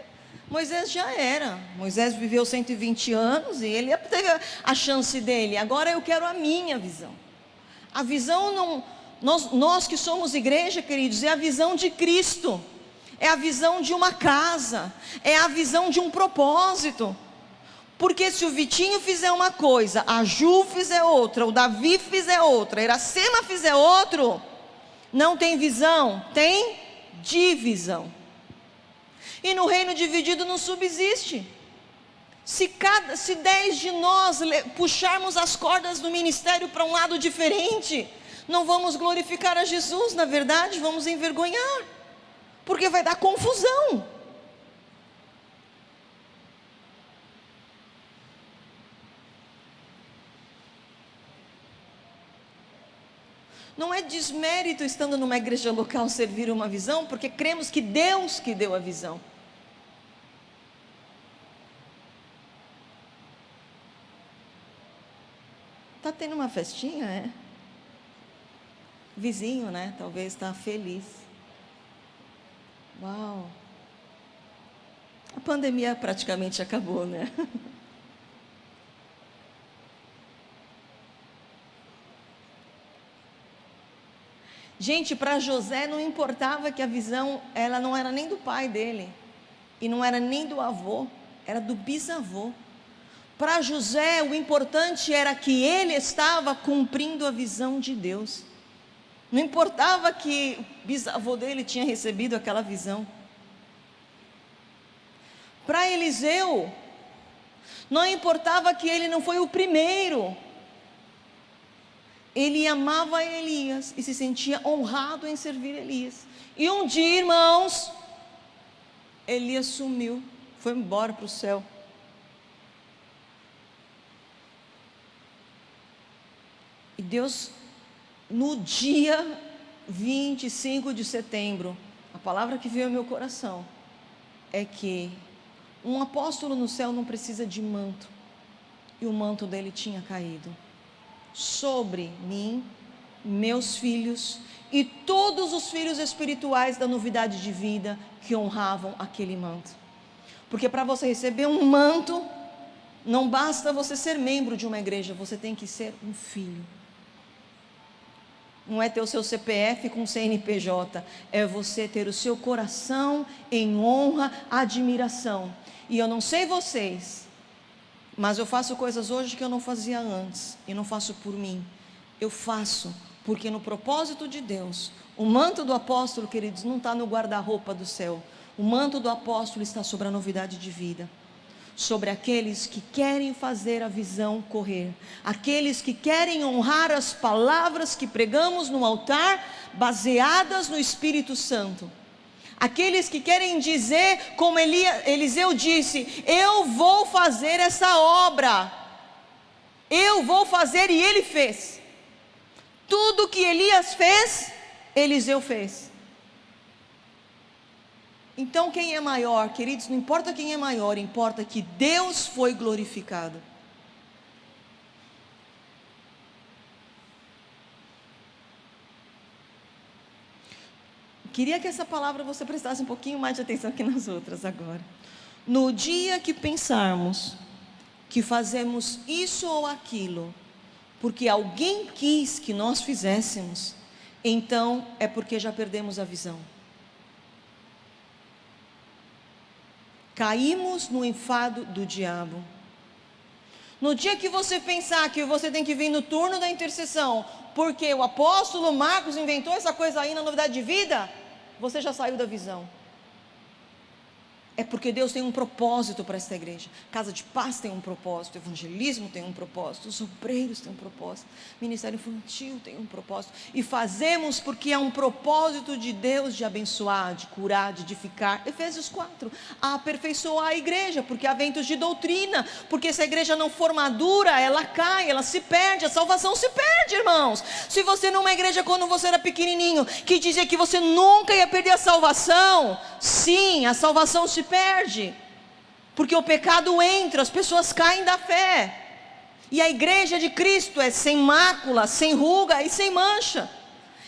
Moisés já era. Moisés viveu 120 anos e ele teve a chance dele. Agora eu quero a minha visão. A visão não... Nós que somos igreja, queridos, é a visão de Cristo. É a visão de uma casa. É a visão de um propósito. Porque se o Vitinho fizer uma coisa, a Ju fizer outra, o Davi fizer outra, a Iracema fizer outro, não tem visão, tem divisão. E no reino dividido não subsiste. Se 10 de nós puxarmos as cordas do ministério para um lado diferente, não vamos glorificar a Jesus, na verdade, vamos envergonhar, porque vai dar confusão. Não é desmérito estando numa igreja local servir uma visão, porque cremos que Deus que deu a visão. Está tendo uma festinha, é? Vizinho, né? Talvez está feliz. Uau! A pandemia praticamente acabou, né? Gente, para José não importava que a visão, ela não era nem do pai dele, e não era nem do avô, era do bisavô. Para José, o importante era que ele estava cumprindo a visão de Deus. Não importava que o bisavô dele tinha recebido aquela visão. Para Eliseu, não importava que ele não foi o primeiro. Ele amava Elias e se sentia honrado em servir Elias. E um dia, irmãos, Elias sumiu, foi embora para o céu. E Deus, no dia 25 de setembro, a palavra que veio ao meu coração é que um apóstolo no céu não precisa de manto, e o manto dele tinha caído sobre mim, meus filhos e todos os filhos espirituais da novidade de vida que honravam aquele manto. Porque para você receber um manto, não basta você ser membro de uma igreja, você tem que ser um filho. Não é ter o seu CPF com CNPJ, é você ter o seu coração em honra, admiração. E eu não sei vocês, mas eu faço coisas hoje que eu não fazia antes, e não faço por mim, eu faço porque no propósito de Deus, o manto do apóstolo, queridos, não está no guarda-roupa do céu, o manto do apóstolo está sobre a novidade de vida, sobre aqueles que querem fazer a visão correr, aqueles que querem honrar as palavras que pregamos no altar, baseadas no Espírito Santo, aqueles que querem dizer, como Eliseu disse: eu vou fazer essa obra, eu vou fazer, e ele fez. Tudo que Elias fez, Eliseu fez. Então quem é maior, queridos? Não importa quem é maior, importa que Deus foi glorificado. Queria que essa palavra você prestasse um pouquinho mais de atenção que nas outras agora. No dia que pensarmos que fazemos isso ou aquilo, porque alguém quis que nós fizéssemos, então é porque já perdemos a visão. Caímos no enfado do diabo. No dia que você pensar que você tem que vir no turno da intercessão, porque o apóstolo Marcos inventou essa coisa aí na novidade de vida, você já saiu da visão. É porque Deus tem um propósito para esta igreja. Casa de Paz tem um propósito, evangelismo tem um propósito, os obreiros têm um propósito, ministério infantil tem um propósito. E fazemos porque é um propósito de Deus de abençoar, de curar, de edificar. Efésios 4, a aperfeiçoar a igreja, porque há ventos de doutrina, porque se a igreja não for madura, ela cai, ela se perde, a salvação se perde, irmãos. Se você numa igreja quando você era pequenininho, que dizia que você nunca ia perder a salvação, sim, a salvação se perde, porque o pecado entra, as pessoas caem da fé, e a igreja de Cristo é sem mácula, sem ruga e sem mancha.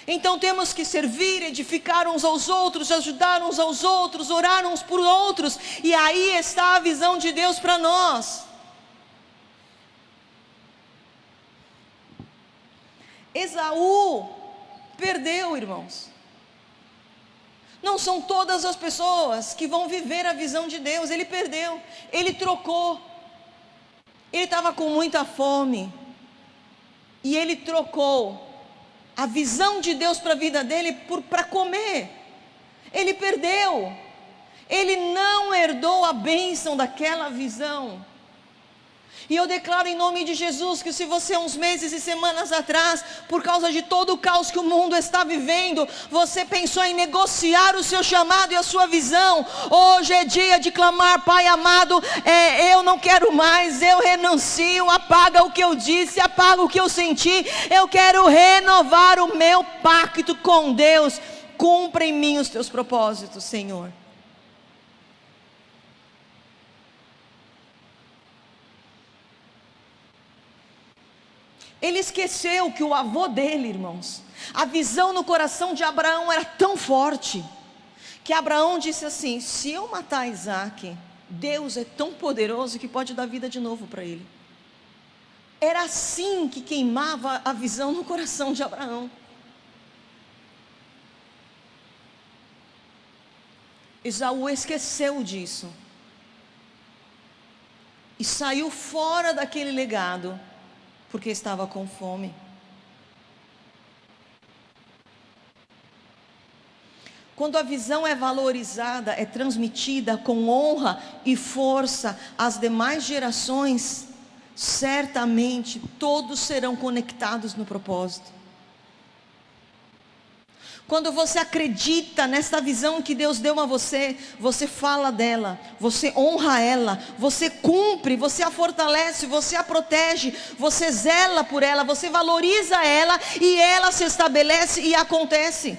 Então temos que servir, edificar uns aos outros, ajudar uns aos outros, orar uns por outros, e aí está a visão de Deus para nós. Esaú perdeu, irmãos. Não são todas as pessoas que vão viver a visão de Deus. Ele perdeu, ele trocou. Ele estava com muita fome, e ele trocou a visão de Deus para a vida dele para comer. Ele perdeu, ele não herdou a bênção daquela visão. E eu declaro em nome de Jesus que se você uns meses e semanas atrás, por causa de todo o caos que o mundo está vivendo, você pensou em negociar o seu chamado e a sua visão, hoje é dia de clamar: Pai amado, eu não quero mais, eu renuncio, apaga o que eu disse, apaga o que eu senti, eu quero renovar o meu pacto com Deus, cumpra em mim os teus propósitos, Senhor. Ele esqueceu que o avô dele, irmãos, a visão no coração de Abraão era tão forte, que Abraão disse assim: se eu matar Isaac, Deus é tão poderoso que pode dar vida de novo para ele. Era assim que queimava a visão no coração de Abraão. Esaú esqueceu disso, e saiu fora daquele legado, porque estava com fome. Quando a visão é valorizada, é transmitida com honra e força às demais gerações, certamente todos serão conectados no propósito. Quando você acredita nessa visão que Deus deu a você, você fala dela, você honra ela, você cumpre, você a fortalece, você a protege, você zela por ela, você valoriza ela, e ela se estabelece e acontece.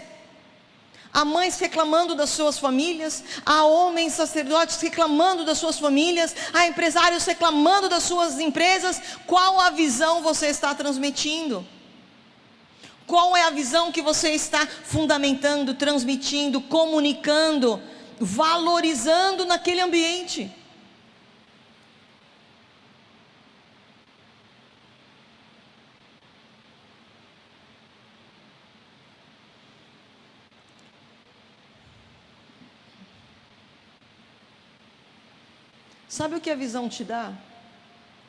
Há mães reclamando das suas famílias, há homens sacerdotes reclamando das suas famílias, há empresários reclamando das suas empresas. Qual a visão você está transmitindo? Qual é a visão que você está fundamentando, transmitindo, comunicando, valorizando naquele ambiente? Sabe o que a visão te dá?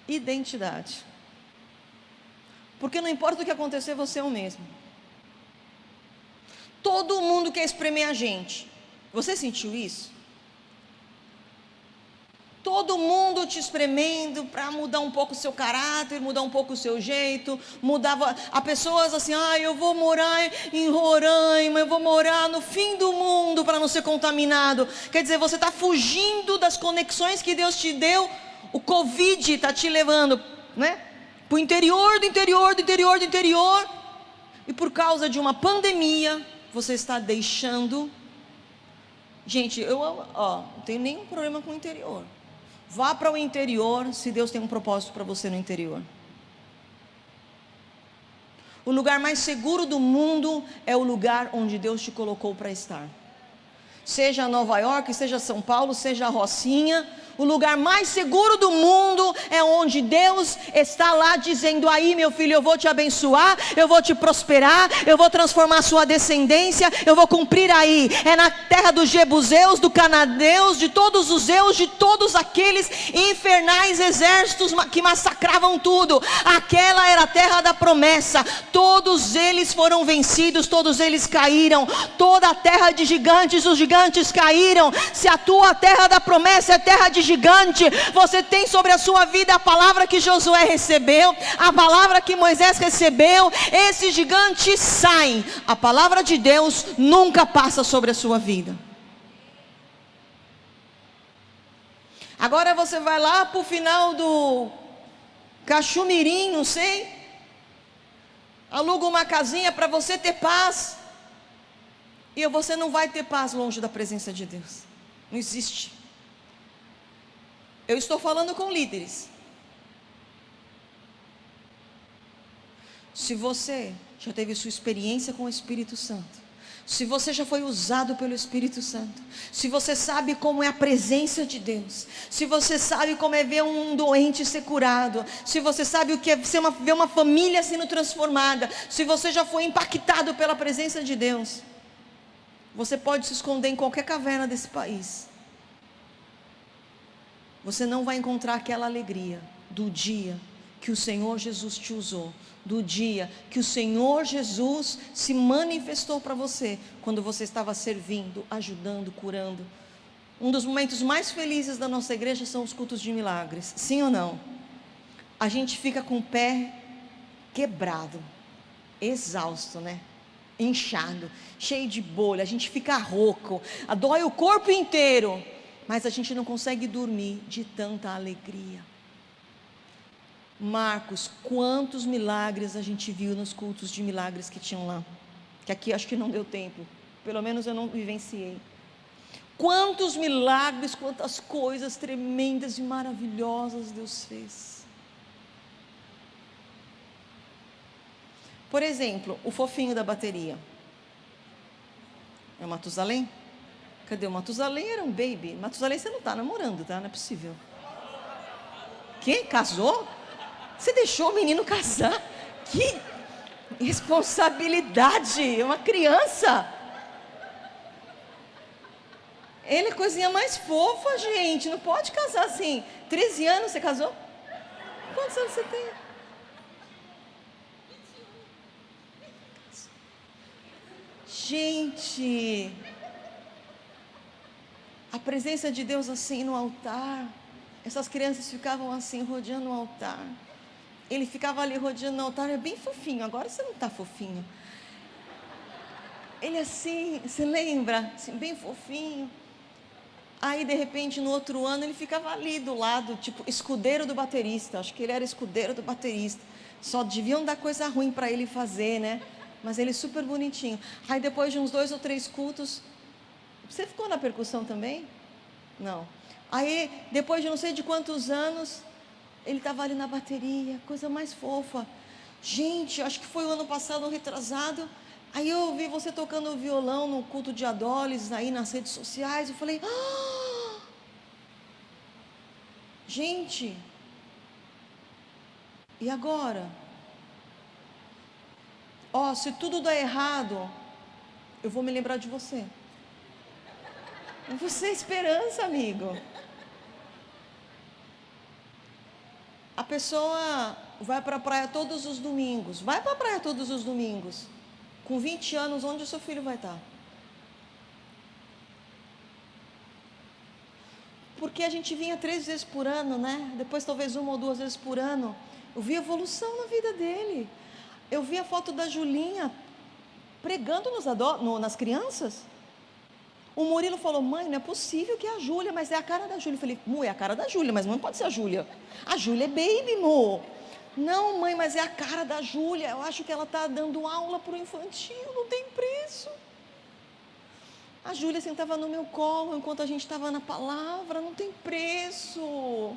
Identidade. Porque não importa o que acontecer, você é o mesmo. Todo mundo quer espremer a gente. Você sentiu isso? Todo mundo te espremendo para mudar um pouco o seu caráter, mudar um pouco o seu jeito, mudava a pessoas assim: eu vou morar em Roraima, eu vou morar no fim do mundo para não ser contaminado. Quer dizer, você está fugindo das conexões que Deus te deu. O Covid está te levando, né, para o interior do interior do interior do interior, e por causa de uma pandemia, você está deixando. Gente, eu não tenho nenhum problema com o interior. Vá para o interior, se Deus tem um propósito para você no interior. O lugar mais seguro do mundo é o lugar onde Deus te colocou para estar. Seja Nova York, seja São Paulo, seja a Rocinha, O lugar mais seguro do mundo é onde Deus está lá dizendo: aí, meu filho, eu vou te abençoar, eu vou te prosperar, eu vou transformar a sua descendência, eu vou cumprir aí. É na terra dos jebuseus, do cananeus, de todos os zeus, de todos aqueles infernais exércitos que massacravam tudo. Aquela era a terra da promessa. Todos eles foram vencidos, todos eles caíram. Toda a terra de gigantes, os gigantes caíram. Se a tua terra da promessa é terra de gigante, você tem sobre a sua vida a palavra que Josué recebeu, a palavra que Moisés recebeu. Esses gigantes saem. A palavra de Deus nunca passa sobre a sua vida. Agora você vai lá para o final do Cachumirim, não sei, aluga uma casinha para você ter paz, e você não vai ter paz longe da presença de Deus. Não existe. Eu estou falando com líderes. Se você já teve sua experiência com o Espírito Santo, se você já foi usado pelo Espírito Santo, se você sabe como é a presença de Deus, se você sabe como é ver um doente ser curado, se você sabe o que é ver uma família sendo transformada, se você já foi impactado pela presença de Deus, você pode se esconder em qualquer caverna desse país. Você não vai encontrar aquela alegria do dia que o Senhor Jesus te usou, do dia que o Senhor Jesus se manifestou para você, quando você estava servindo, ajudando, curando. Um dos momentos mais felizes da nossa igreja são os cultos de milagres, sim ou não? A gente fica com o pé quebrado, exausto, né? Inchado, cheio de bolha, a gente fica rouco, dói o corpo inteiro, mas a gente não consegue dormir de tanta alegria. Marcos, quantos milagres a gente viu nos cultos de milagres que tinham lá, que aqui acho que não deu tempo, pelo menos eu não vivenciei. Quantos milagres, quantas coisas tremendas e maravilhosas Deus fez. Por exemplo, o fofinho da bateria é o Matusalém? Cadê o Matusalém? Era um baby. Matusalém, você não está namorando, tá? Não é possível. Quem? Casou? Você deixou o menino casar? Que responsabilidade! É uma criança. Ele é a coisinha mais fofa, gente. Não pode casar assim. 13 anos você casou? Quantos anos você tem? Gente, a presença de Deus assim no altar. Essas crianças ficavam assim rodeando o altar. Ele ficava ali rodeando o altar, é bem fofinho. Agora você não está fofinho. Ele assim, você lembra? Assim, bem fofinho. Aí de repente no outro ano ele ficava ali do lado, tipo escudeiro do baterista. Acho que ele era escudeiro do baterista. Só deviam dar coisa ruim para ele fazer, né? Mas ele super bonitinho. Aí depois de uns 2 ou 3 cultos, você ficou na percussão também? Não. Aí depois de não sei de quantos anos, ele estava ali na bateria, coisa mais fofa. Gente, acho que foi o ano passado, um retrasado. Aí eu vi você tocando violão no culto de Adolis, aí nas redes sociais. Eu falei, gente, e agora? Se tudo der errado, eu vou me lembrar de você. Você é esperança, amigo. A pessoa vai para a praia todos os domingos. Vai para a praia todos os domingos. Com 20 anos, onde o seu filho vai estar? Porque a gente vinha 3 vezes por ano, né? Depois talvez 1 ou 2 vezes por ano. Eu vi evolução na vida dele. Eu vi a foto da Julinha pregando nas crianças. O Murilo falou, mãe, não é possível que é a Júlia, mas é a cara da Júlia. Eu falei, Mu, é a cara da Júlia, mas não pode ser a Júlia. A Júlia é baby, Mu. Não, mãe, mas é a cara da Júlia. Eu acho que ela está dando aula para o infantil, não tem preço. A Júlia sentava no meu colo enquanto a gente estava na palavra, não tem preço.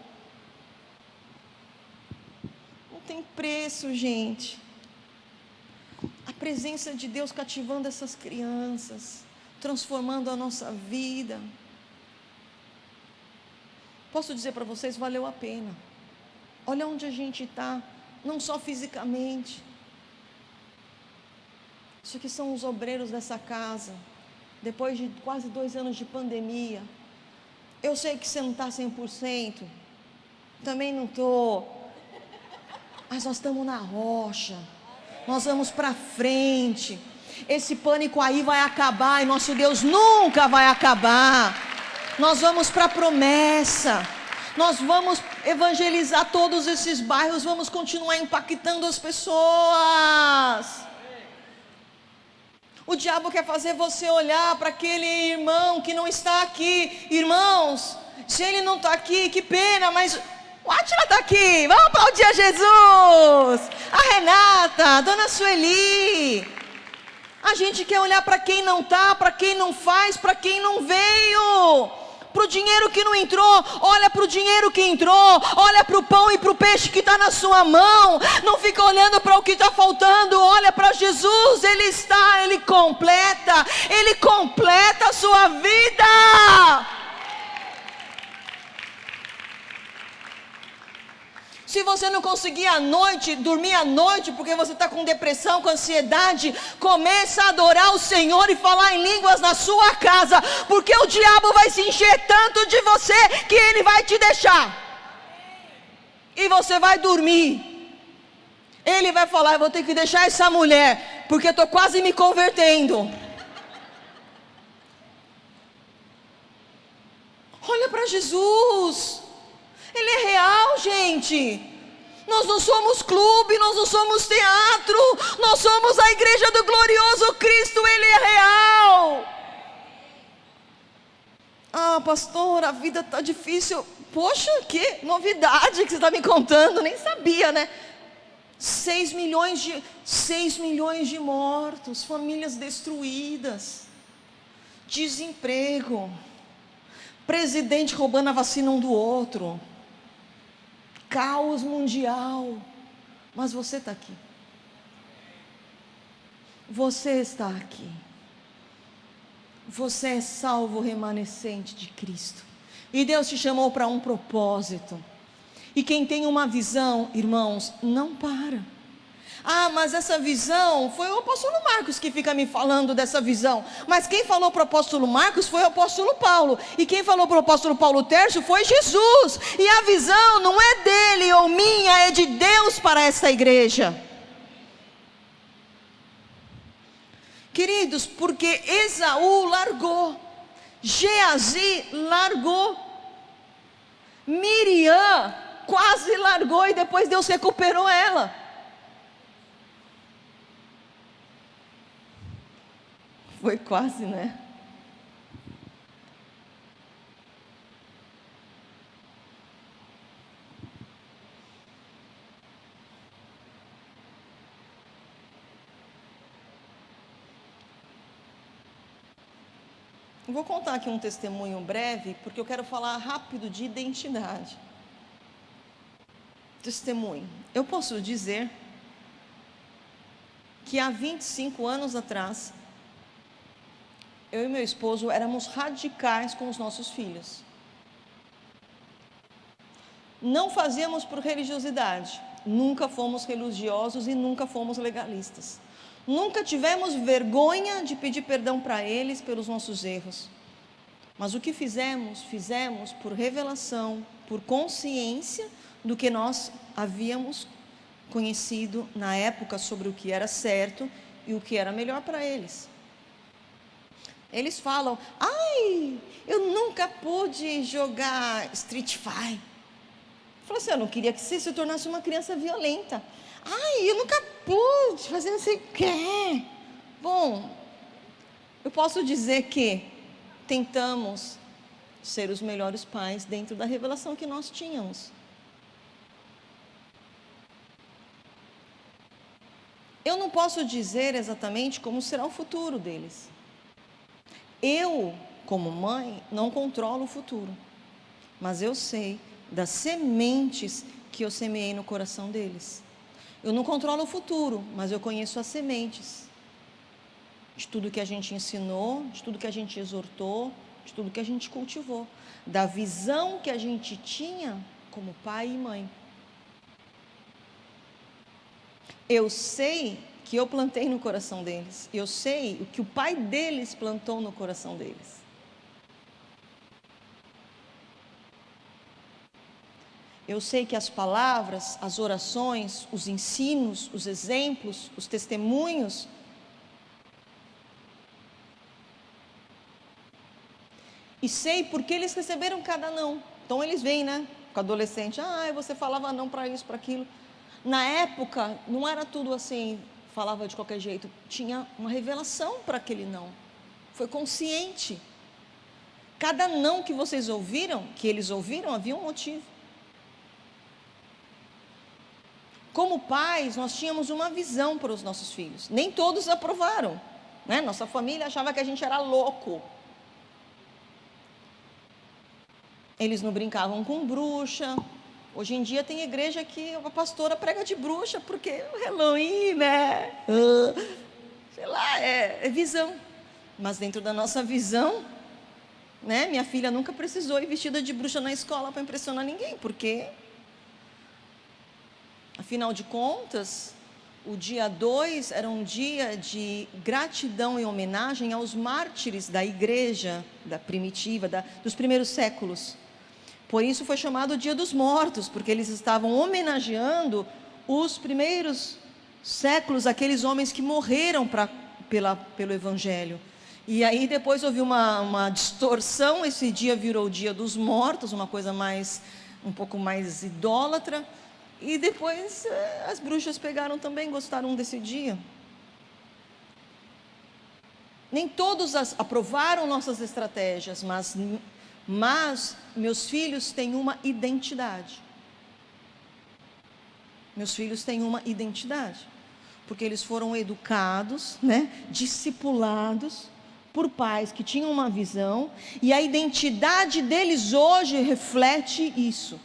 Não tem preço, gente. A presença de Deus cativando essas crianças, transformando a nossa vida. Posso dizer para vocês, valeu a pena. Olha onde a gente está, não só fisicamente. Isso aqui são os obreiros dessa casa. Depois de quase 2 anos de pandemia. Eu sei que você não está 100%. Também não estou. Mas nós estamos na rocha. Nós vamos para frente. Esse pânico aí vai acabar. E nosso Deus nunca vai acabar. Nós vamos para a promessa. Nós vamos evangelizar todos esses bairros. Vamos continuar impactando as pessoas. O diabo quer fazer você olhar para aquele irmão que não está aqui. Irmãos, se ele não está aqui, que pena, mas o Átila está aqui. Vamos aplaudir a Jesus. A Renata, a dona Sueli. A gente quer olhar para quem não está, para quem não faz, para quem não veio. Para o dinheiro que não entrou, olha para o dinheiro que entrou, olha para o pão e para o peixe que está na sua mão, não fica olhando para o que está faltando, olha para Jesus, Ele completa a sua vida. Se você não conseguir dormir à noite, porque você está com depressão, com ansiedade, começa a adorar o Senhor e falar em línguas na sua casa, porque o diabo vai se encher tanto de você, que ele vai te deixar, e você vai dormir. Ele vai falar, eu vou ter que deixar essa mulher, porque estou quase me convertendo. Olha para Jesus. Ele é real, gente. Nós não somos clube, nós não somos teatro, nós somos a igreja do glorioso Cristo, Ele é real. Ah, pastor, a vida está difícil. Poxa, que novidade que você está me contando, nem sabia, né? 6 milhões de mortos, famílias destruídas, desemprego, presidente roubando a vacina um do outro, caos mundial, mas você está aqui. Você está aqui. Você é salvo remanescente de Cristo. E Deus te chamou para um propósito. E quem tem uma visão, irmãos, não para. Ah, mas essa visão, foi o apóstolo Marcos que fica me falando dessa visão. Mas quem falou para o apóstolo Marcos foi o apóstolo Paulo. E quem falou para o apóstolo Paulo Tércio foi Jesus. E a visão não é dele ou minha, é de Deus para essa igreja. Queridos, porque Esaú largou, Geazi largou, Miriam quase largou e depois Deus recuperou ela. Foi quase, né? Vou contar aqui um testemunho breve, porque eu quero falar rápido de identidade. Testemunho. Eu posso dizer que há 25 anos atrás, eu e meu esposo éramos radicais com os nossos filhos. Não fazíamos por religiosidade, nunca fomos religiosos e nunca fomos legalistas. Nunca tivemos vergonha de pedir perdão para eles pelos nossos erros. Mas o que fizemos por revelação, por consciência do que nós havíamos conhecido na época sobre o que era certo e o que era melhor para eles. Eles falam, ai, eu nunca pude jogar Street Fighter. Eu falo assim, eu não queria que você se tornasse uma criança violenta. Ai, eu nunca pude fazer não sei o quê. Bom, eu posso dizer que tentamos ser os melhores pais dentro da revelação que nós tínhamos. Eu não posso dizer exatamente como será o futuro deles. Eu, como mãe, não controlo o futuro. Mas eu sei das sementes que eu semeei no coração deles. Eu não controlo o futuro, mas eu conheço as sementes. De tudo que a gente ensinou, de tudo que a gente exortou, de tudo que a gente cultivou, da visão que a gente tinha como pai e mãe. Eu sei que eu plantei no coração deles, eu sei o que o pai deles plantou no coração deles. Eu sei que as palavras, as orações, os ensinos, os exemplos, os testemunhos, e sei porque eles receberam cada não. Então eles vêm, né, com o adolescente, você falava não para isso, para aquilo. Na época, não era tudo assim, falava de qualquer jeito, tinha uma revelação para aquele não, foi consciente. Cada não que vocês ouviram, que eles ouviram, havia um motivo. Como pais, nós tínhamos uma visão para os nossos filhos, nem todos aprovaram, né? Nossa família achava que a gente era louco. Eles não brincavam com bruxa. Hoje em dia tem igreja que a pastora prega de bruxa, porque o Halloween, né? Sei lá, é visão. Mas dentro da nossa visão, né? Minha filha nunca precisou ir vestida de bruxa na escola para impressionar ninguém, porque, afinal de contas, o dia 2 era um dia de gratidão e homenagem aos mártires da igreja, da primitiva, dos primeiros séculos. Por isso foi chamado o Dia dos Mortos, porque eles estavam homenageando os primeiros séculos, aqueles homens que morreram pelo Evangelho. E aí depois houve uma distorção, esse dia virou o Dia dos Mortos, uma coisa um pouco mais idólatra, e depois as bruxas pegaram também, gostaram desse dia. Nem todos aprovaram nossas estratégias, mas meus filhos têm uma identidade. Meus filhos têm uma identidade, porque eles foram educados, né, discipulados por pais que tinham uma visão, e a identidade deles hoje reflete isso.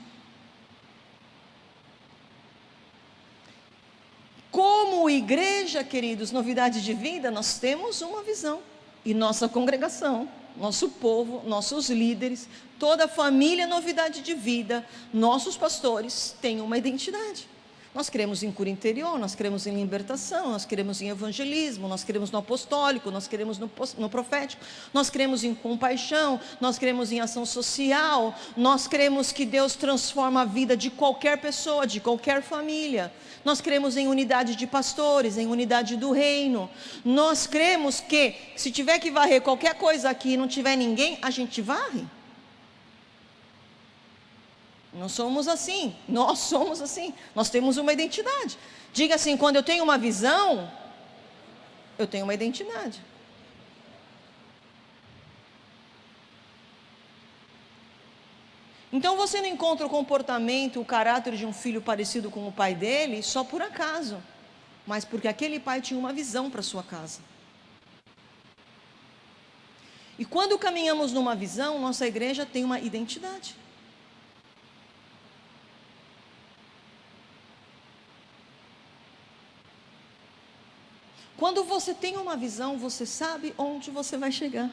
Como igreja, queridos, Novidade de Vida, nós temos uma visão, e nossa congregação, nosso povo, nossos líderes, toda a família Novidade de Vida, nossos pastores têm uma identidade. Nós cremos em cura interior, nós cremos em libertação, nós cremos em evangelismo, nós cremos no apostólico, nós cremos no profético, nós cremos em compaixão, nós cremos em ação social, nós cremos que Deus transforma a vida de qualquer pessoa, de qualquer família. Nós cremos em unidade de pastores, em unidade do reino. Nós cremos que se tiver que varrer qualquer coisa aqui e não tiver ninguém, a gente varre. Não somos assim, nós somos assim, nós temos uma identidade. Diga assim, quando eu tenho uma visão, eu tenho uma identidade. Então você não encontra o comportamento, o caráter de um filho parecido com o pai dele só por acaso, mas porque aquele pai tinha uma visão para sua casa. E quando caminhamos numa visão, nossa igreja tem uma identidade. Quando você tem uma visão, você sabe onde você vai chegar.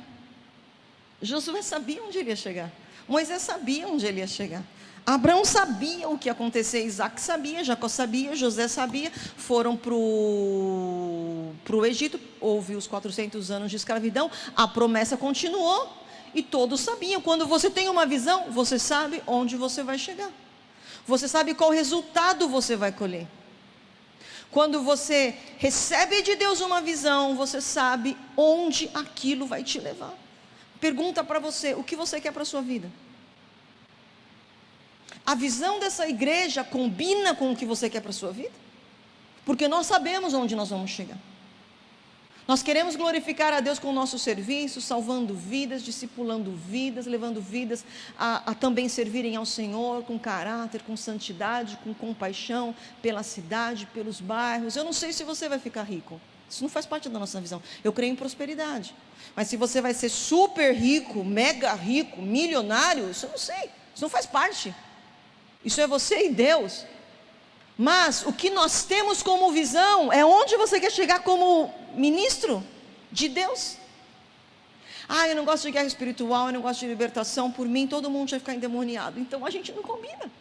Josué sabia onde ele ia chegar. Moisés sabia onde ele ia chegar. Abraão sabia o que ia acontecer. Isaac sabia, Jacó sabia, José sabia. Foram para o Egito, houve os 400 anos de escravidão. A promessa continuou e todos sabiam. Quando você tem uma visão, você sabe onde você vai chegar. Você sabe qual resultado você vai colher. Quando você recebe de Deus uma visão, você sabe onde aquilo vai te levar. Pergunta para você, o que você quer para a sua vida? A visão dessa igreja combina com o que você quer para a sua vida? Porque nós sabemos onde nós vamos chegar. Nós queremos glorificar a Deus com o nosso serviço, salvando vidas, discipulando vidas, levando vidas a também servirem ao Senhor com caráter, com santidade, com compaixão, pela cidade, pelos bairros. Eu não sei se você vai ficar rico, isso não faz parte da nossa visão. Eu creio em prosperidade, mas se você vai ser super rico, mega rico, milionário, isso eu não sei, isso não faz parte. Isso é você e Deus. Mas o que nós temos como visão é onde você quer chegar como ministro de Deus. Ah, eu não gosto de guerra espiritual, eu não gosto de libertação. Por mim, todo mundo vai ficar endemoniado. Então a gente não combina.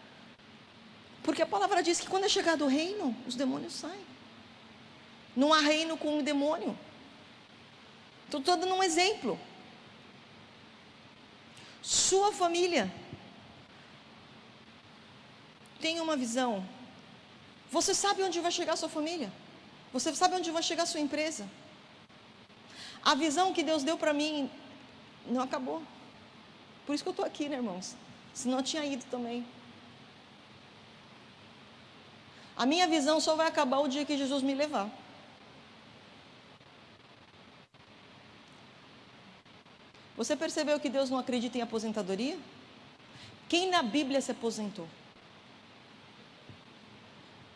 Porque a palavra diz que quando é chegado o reino, os demônios saem. Não há reino com um demônio. Estou dando um exemplo. Sua família tem uma visão. Você sabe onde vai chegar a sua família. Você sabe onde vai chegar a sua empresa. A visão que Deus deu para mim não acabou. Por isso que eu estou aqui, né, irmãos? Senão eu tinha ido também. A minha visão só vai acabar o dia que Jesus me levar. Você percebeu que Deus não acredita em aposentadoria? Quem na Bíblia se aposentou?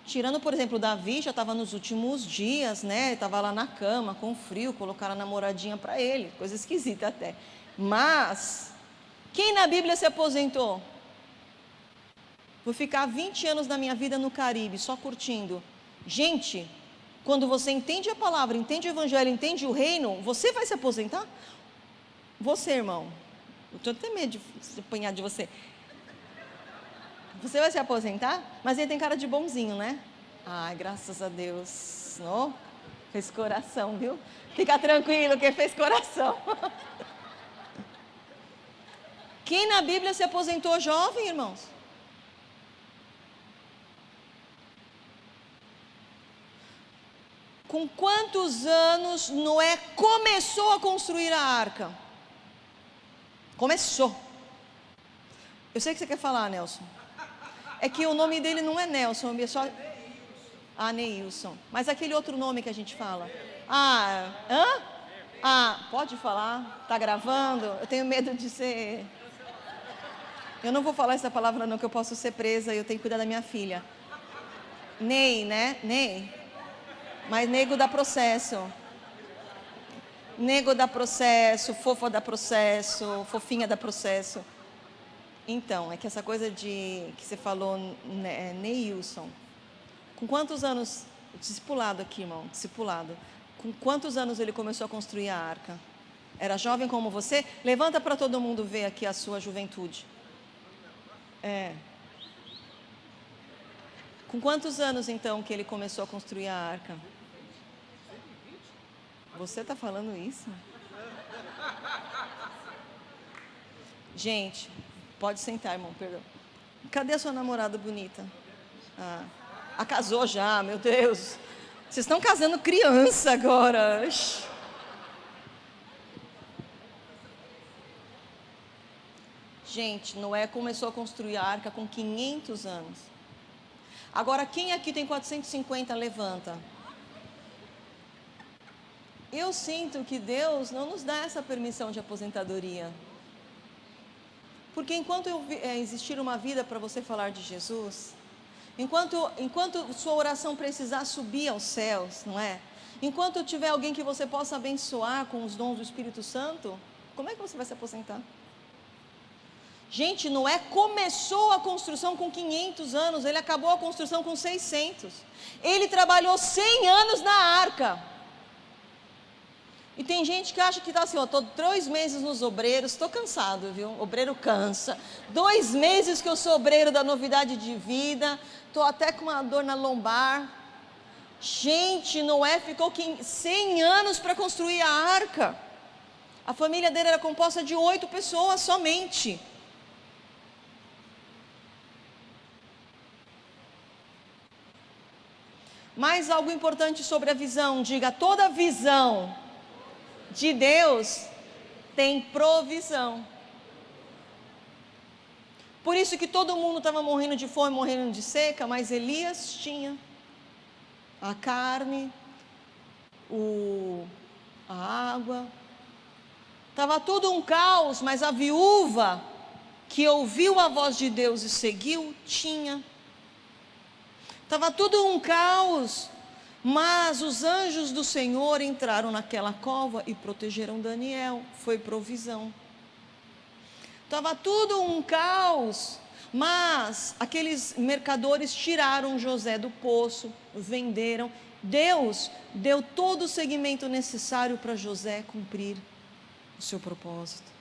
Tirando, por exemplo, Davi, já estava nos últimos dias, né? Estava lá na cama, com frio, colocaram a namoradinha para ele. Coisa esquisita até. Mas, quem na Bíblia se aposentou? Vou ficar 20 anos da minha vida no Caribe, só curtindo. Gente, quando você entende a palavra, entende o evangelho, entende o reino, você vai se aposentar? Você, irmão, eu estou até medo de apanhar de você. Você vai se aposentar? Mas ele tem cara de bonzinho, né? Ai, graças a Deus. Oh, fez coração, viu? Fica tranquilo que fez coração. Quem na Bíblia se aposentou jovem, irmãos? Com quantos anos Noé começou a construir a arca? Começou. Eu sei que você quer falar, Nelson. É que o nome dele não é Nelson, é só... Ah, Neilson. Mas aquele outro nome que a gente fala. Ah, hã? Ah, pode falar? Tá gravando? Eu tenho medo de ser... Eu não vou falar essa palavra não, que eu posso ser presa e eu tenho que cuidar da minha filha. Ney, né? Ney. Mas nego dá processo. Nego dá processo, fofa dá processo, fofinha dá processo. Então, é que essa coisa de que você falou, né, Neilson. Com quantos anos, discipulado aqui, irmão, discipulado. Com quantos anos ele começou a construir a arca? Era jovem como você? Levanta para todo mundo ver aqui a sua juventude. Com quantos anos, então, que ele começou a construir a arca? Você está falando isso? Gente, pode sentar, irmão, perdão. Cadê a sua namorada bonita? Ah, casou já, meu Deus. Vocês estão casando criança agora. Gente, Noé começou a construir a arca com 500 anos. Agora, quem aqui tem 450, levanta. Eu sinto que Deus não nos dá essa permissão de aposentadoria. Porque enquanto existir uma vida para você falar de Jesus, enquanto sua oração precisar subir aos céus, não é? Enquanto tiver alguém que você possa abençoar com os dons do Espírito Santo, como é que você vai se aposentar? Gente, Noé começou a construção com 500 anos, ele acabou a construção com 600. Ele trabalhou 100 anos na arca. E tem gente que acha que está assim, estou 2 meses nos obreiros, estou cansado, viu? Obreiro cansa. 2 meses que eu sou obreiro da novidade de vida, estou até com uma dor na lombar. Gente, Noé ficou 100 anos para construir a arca. A família dele era composta de 8 pessoas somente. Mais algo importante sobre a visão, diga, toda visão de Deus tem provisão. Por isso que todo mundo estava morrendo de fome, morrendo de seca, mas Elias tinha a carne, a água. Estava tudo um caos, mas a viúva que ouviu a voz de Deus e seguiu, tinha. Estava tudo um caos, mas os anjos do Senhor entraram naquela cova e protegeram Daniel, foi provisão. Estava tudo um caos, mas aqueles mercadores tiraram José do poço, venderam. Deus deu todo o segmento necessário para José cumprir. o seu propósito.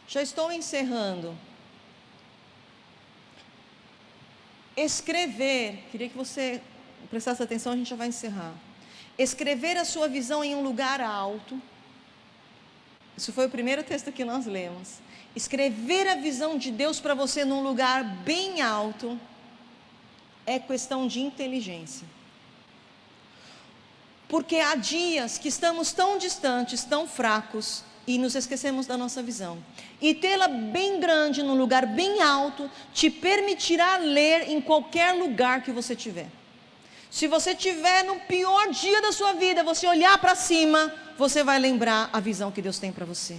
Já estou encerrando. Escrever, queria que você prestasse atenção, a gente já vai encerrar. Escrever a sua visão em um lugar alto. Isso foi o primeiro texto que nós lemos. Escrever a visão de Deus para você num lugar bem alto é questão de inteligência. Porque há dias que estamos tão distantes, tão fracos, e nos esquecemos da nossa visão. E tê-la bem grande, num lugar bem alto, te permitirá ler em qualquer lugar que você tiver. Se você estiver no pior dia da sua vida, você olhar para cima, você vai lembrar a visão que Deus tem para você.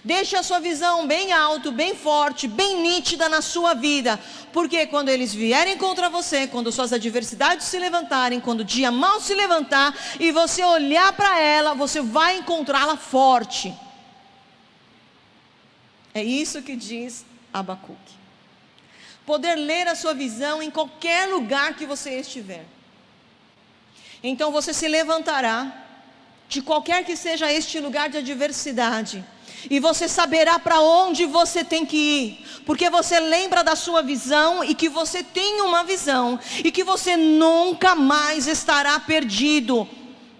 Deixe a sua visão bem alto, bem forte, bem nítida na sua vida. Porque quando eles vierem contra você, quando suas adversidades se levantarem, quando o dia mal se levantar, e você olhar para ela, você vai encontrá-la forte. É isso que diz Abacuque. Poder ler a sua visão em qualquer lugar que você estiver. Então você se levantará, de qualquer que seja este lugar de adversidade, e você saberá para onde você tem que ir, porque você lembra da sua visão, e que você tem uma visão, e que você nunca mais estará perdido.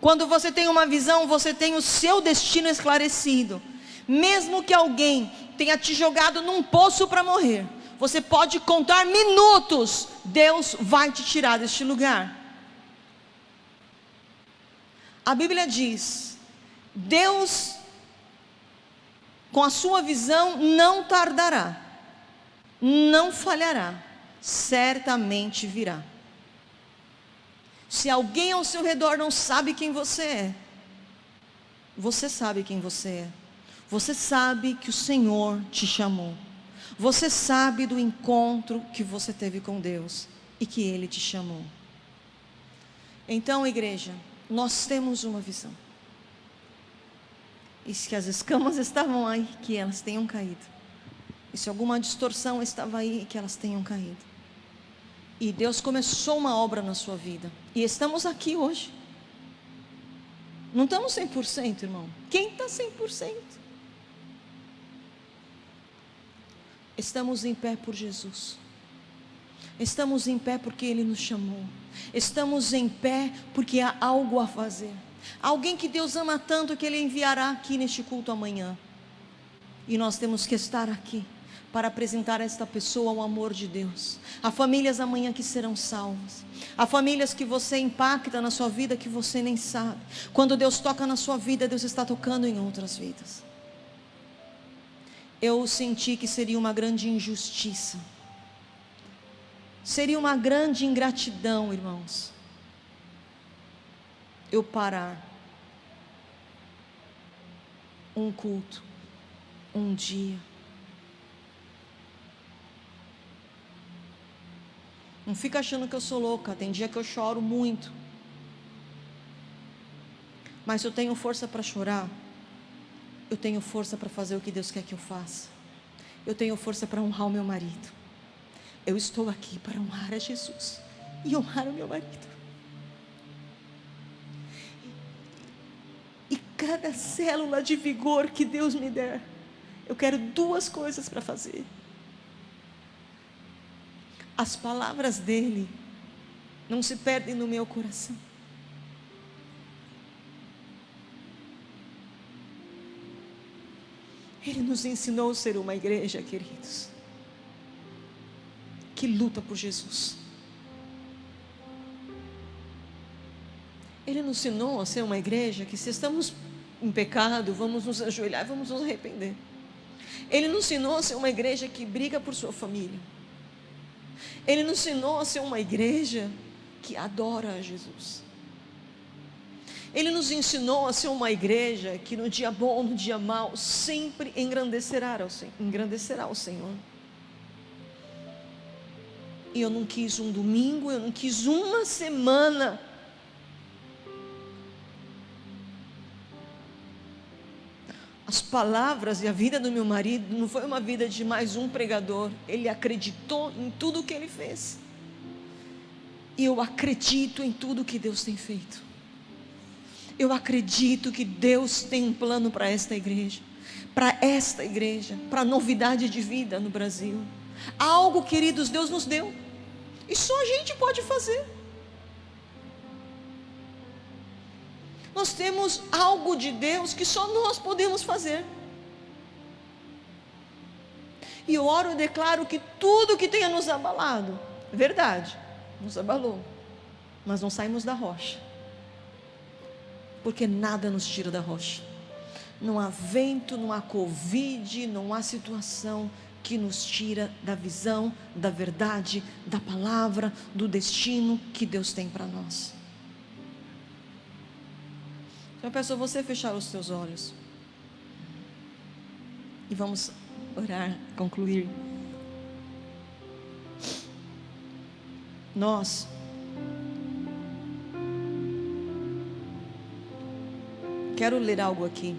Quando você tem uma visão, você tem o seu destino esclarecido. Mesmo que alguém tenha te jogado num poço para morrer, você pode contar minutos, Deus vai te tirar deste lugar. A Bíblia diz, Deus, com a sua visão, não tardará, não falhará, certamente virá. Se alguém ao seu redor não sabe quem você é, você sabe quem você é. Você sabe que o Senhor te chamou. Você sabe do encontro que você teve com Deus e que Ele te chamou. Então, igreja, nós temos uma visão. E se as escamas estavam aí, que elas tenham caído. E se alguma distorção estava aí, que elas tenham caído. E Deus começou uma obra na sua vida. E estamos aqui hoje. Não estamos 100%, irmão. Quem está 100%? Estamos em pé por Jesus. Estamos em pé porque Ele nos chamou. Estamos em pé porque há algo a fazer. Alguém que Deus ama tanto que Ele enviará aqui neste culto amanhã. E nós temos que estar aqui para apresentar a esta pessoa o amor de Deus. Há famílias amanhã que serão salvas. Há famílias que você impacta na sua vida que você nem sabe. Quando Deus toca na sua vida, Deus está tocando em outras vidas. Eu senti que seria uma grande injustiça. Seria uma grande ingratidão, irmãos, eu parar um culto, um dia. Não fica achando que eu sou louca, tem dia que eu choro muito. Mas se eu tenho força para chorar, eu tenho força para fazer o que Deus quer que eu faça. Eu tenho força para honrar o meu marido. Eu estou aqui para honrar a Jesus e honrar o meu marido. E cada célula de vigor que Deus me der, eu quero duas coisas para fazer. As palavras dele não se perdem no meu coração. Ele nos ensinou a ser uma igreja, queridos, que luta por Jesus. Ele nos ensinou a ser uma igreja que, se estamos em pecado, vamos nos ajoelhar e vamos nos arrepender. Ele nos ensinou a ser uma igreja que briga por sua família. Ele nos ensinou a ser uma igreja que adora a Jesus. Ele nos ensinou a ser uma igreja que no dia bom, no dia mau, sempre engrandecerá o Senhor. E eu não quis um domingo, eu não quis uma semana. As palavras e a vida do meu marido não foi uma vida de mais um pregador. Ele acreditou em tudo o que ele fez. E eu acredito em tudo que Deus tem feito. Eu acredito que Deus tem um plano para esta igreja, para a novidade de vida no Brasil. Algo, queridos, Deus nos deu, e só a gente pode fazer. Nós temos algo de Deus que só nós podemos fazer. E eu oro e declaro que tudo que tenha nos abalado, verdade, nos abalou, mas não saímos da rocha, porque nada nos tira da rocha. Não há vento, não há Covid, não há situação que nos tira da visão, da verdade, da palavra, do destino que Deus tem para nós. Então eu peço a você fechar os seus olhos e vamos orar, concluir. Quero ler algo aqui.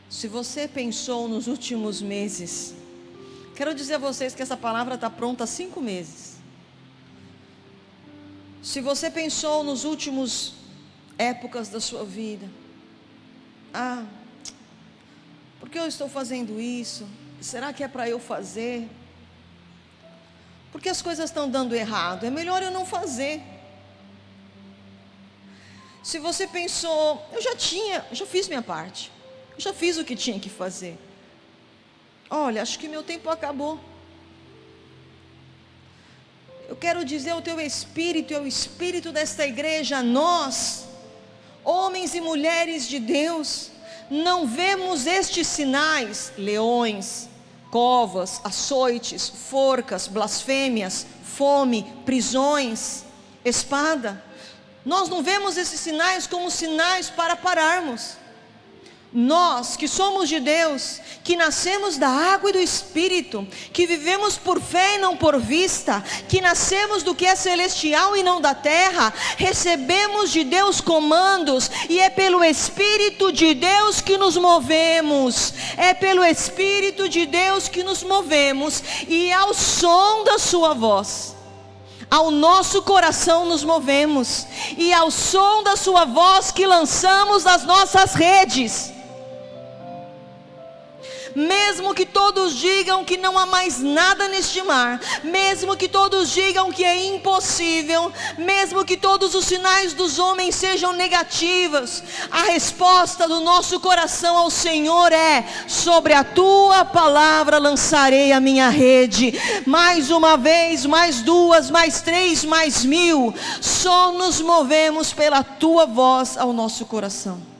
Se você pensou nos últimos meses, quero dizer a vocês que essa palavra está pronta há 5 meses. Se você pensou nos últimos épocas da sua vida, por que eu estou fazendo isso? Será que é para eu fazer? Porque as coisas estão dando errado, é melhor eu não fazer. Se você pensou, eu já fiz minha parte, eu já fiz o que tinha que fazer. Olha, acho que meu tempo acabou. Eu quero dizer ao teu espírito e ao espírito desta igreja, nós, homens e mulheres de Deus, não vemos estes sinais: leões, covas, açoites, forcas, blasfêmias, fome, prisões, espada. Nós não vemos esses sinais como sinais para pararmos. Nós que somos de Deus, que nascemos da água e do Espírito, que vivemos por fé e não por vista, que nascemos do que é celestial e não da terra, recebemos de Deus comandos, e é pelo Espírito de Deus que nos movemos, é pelo Espírito de Deus que nos movemos, e ao som da sua voz, ao nosso coração nos movemos, e ao som da sua voz que lançamos as nossas redes. Mesmo que todos digam que não há mais nada neste mar, mesmo que todos digam que é impossível, mesmo que todos os sinais dos homens sejam negativos, a resposta do nosso coração ao Senhor é: sobre a tua palavra lançarei a minha rede. Mais uma vez, mais 2, mais 3, mais 1000, só nos movemos pela tua voz ao nosso coração.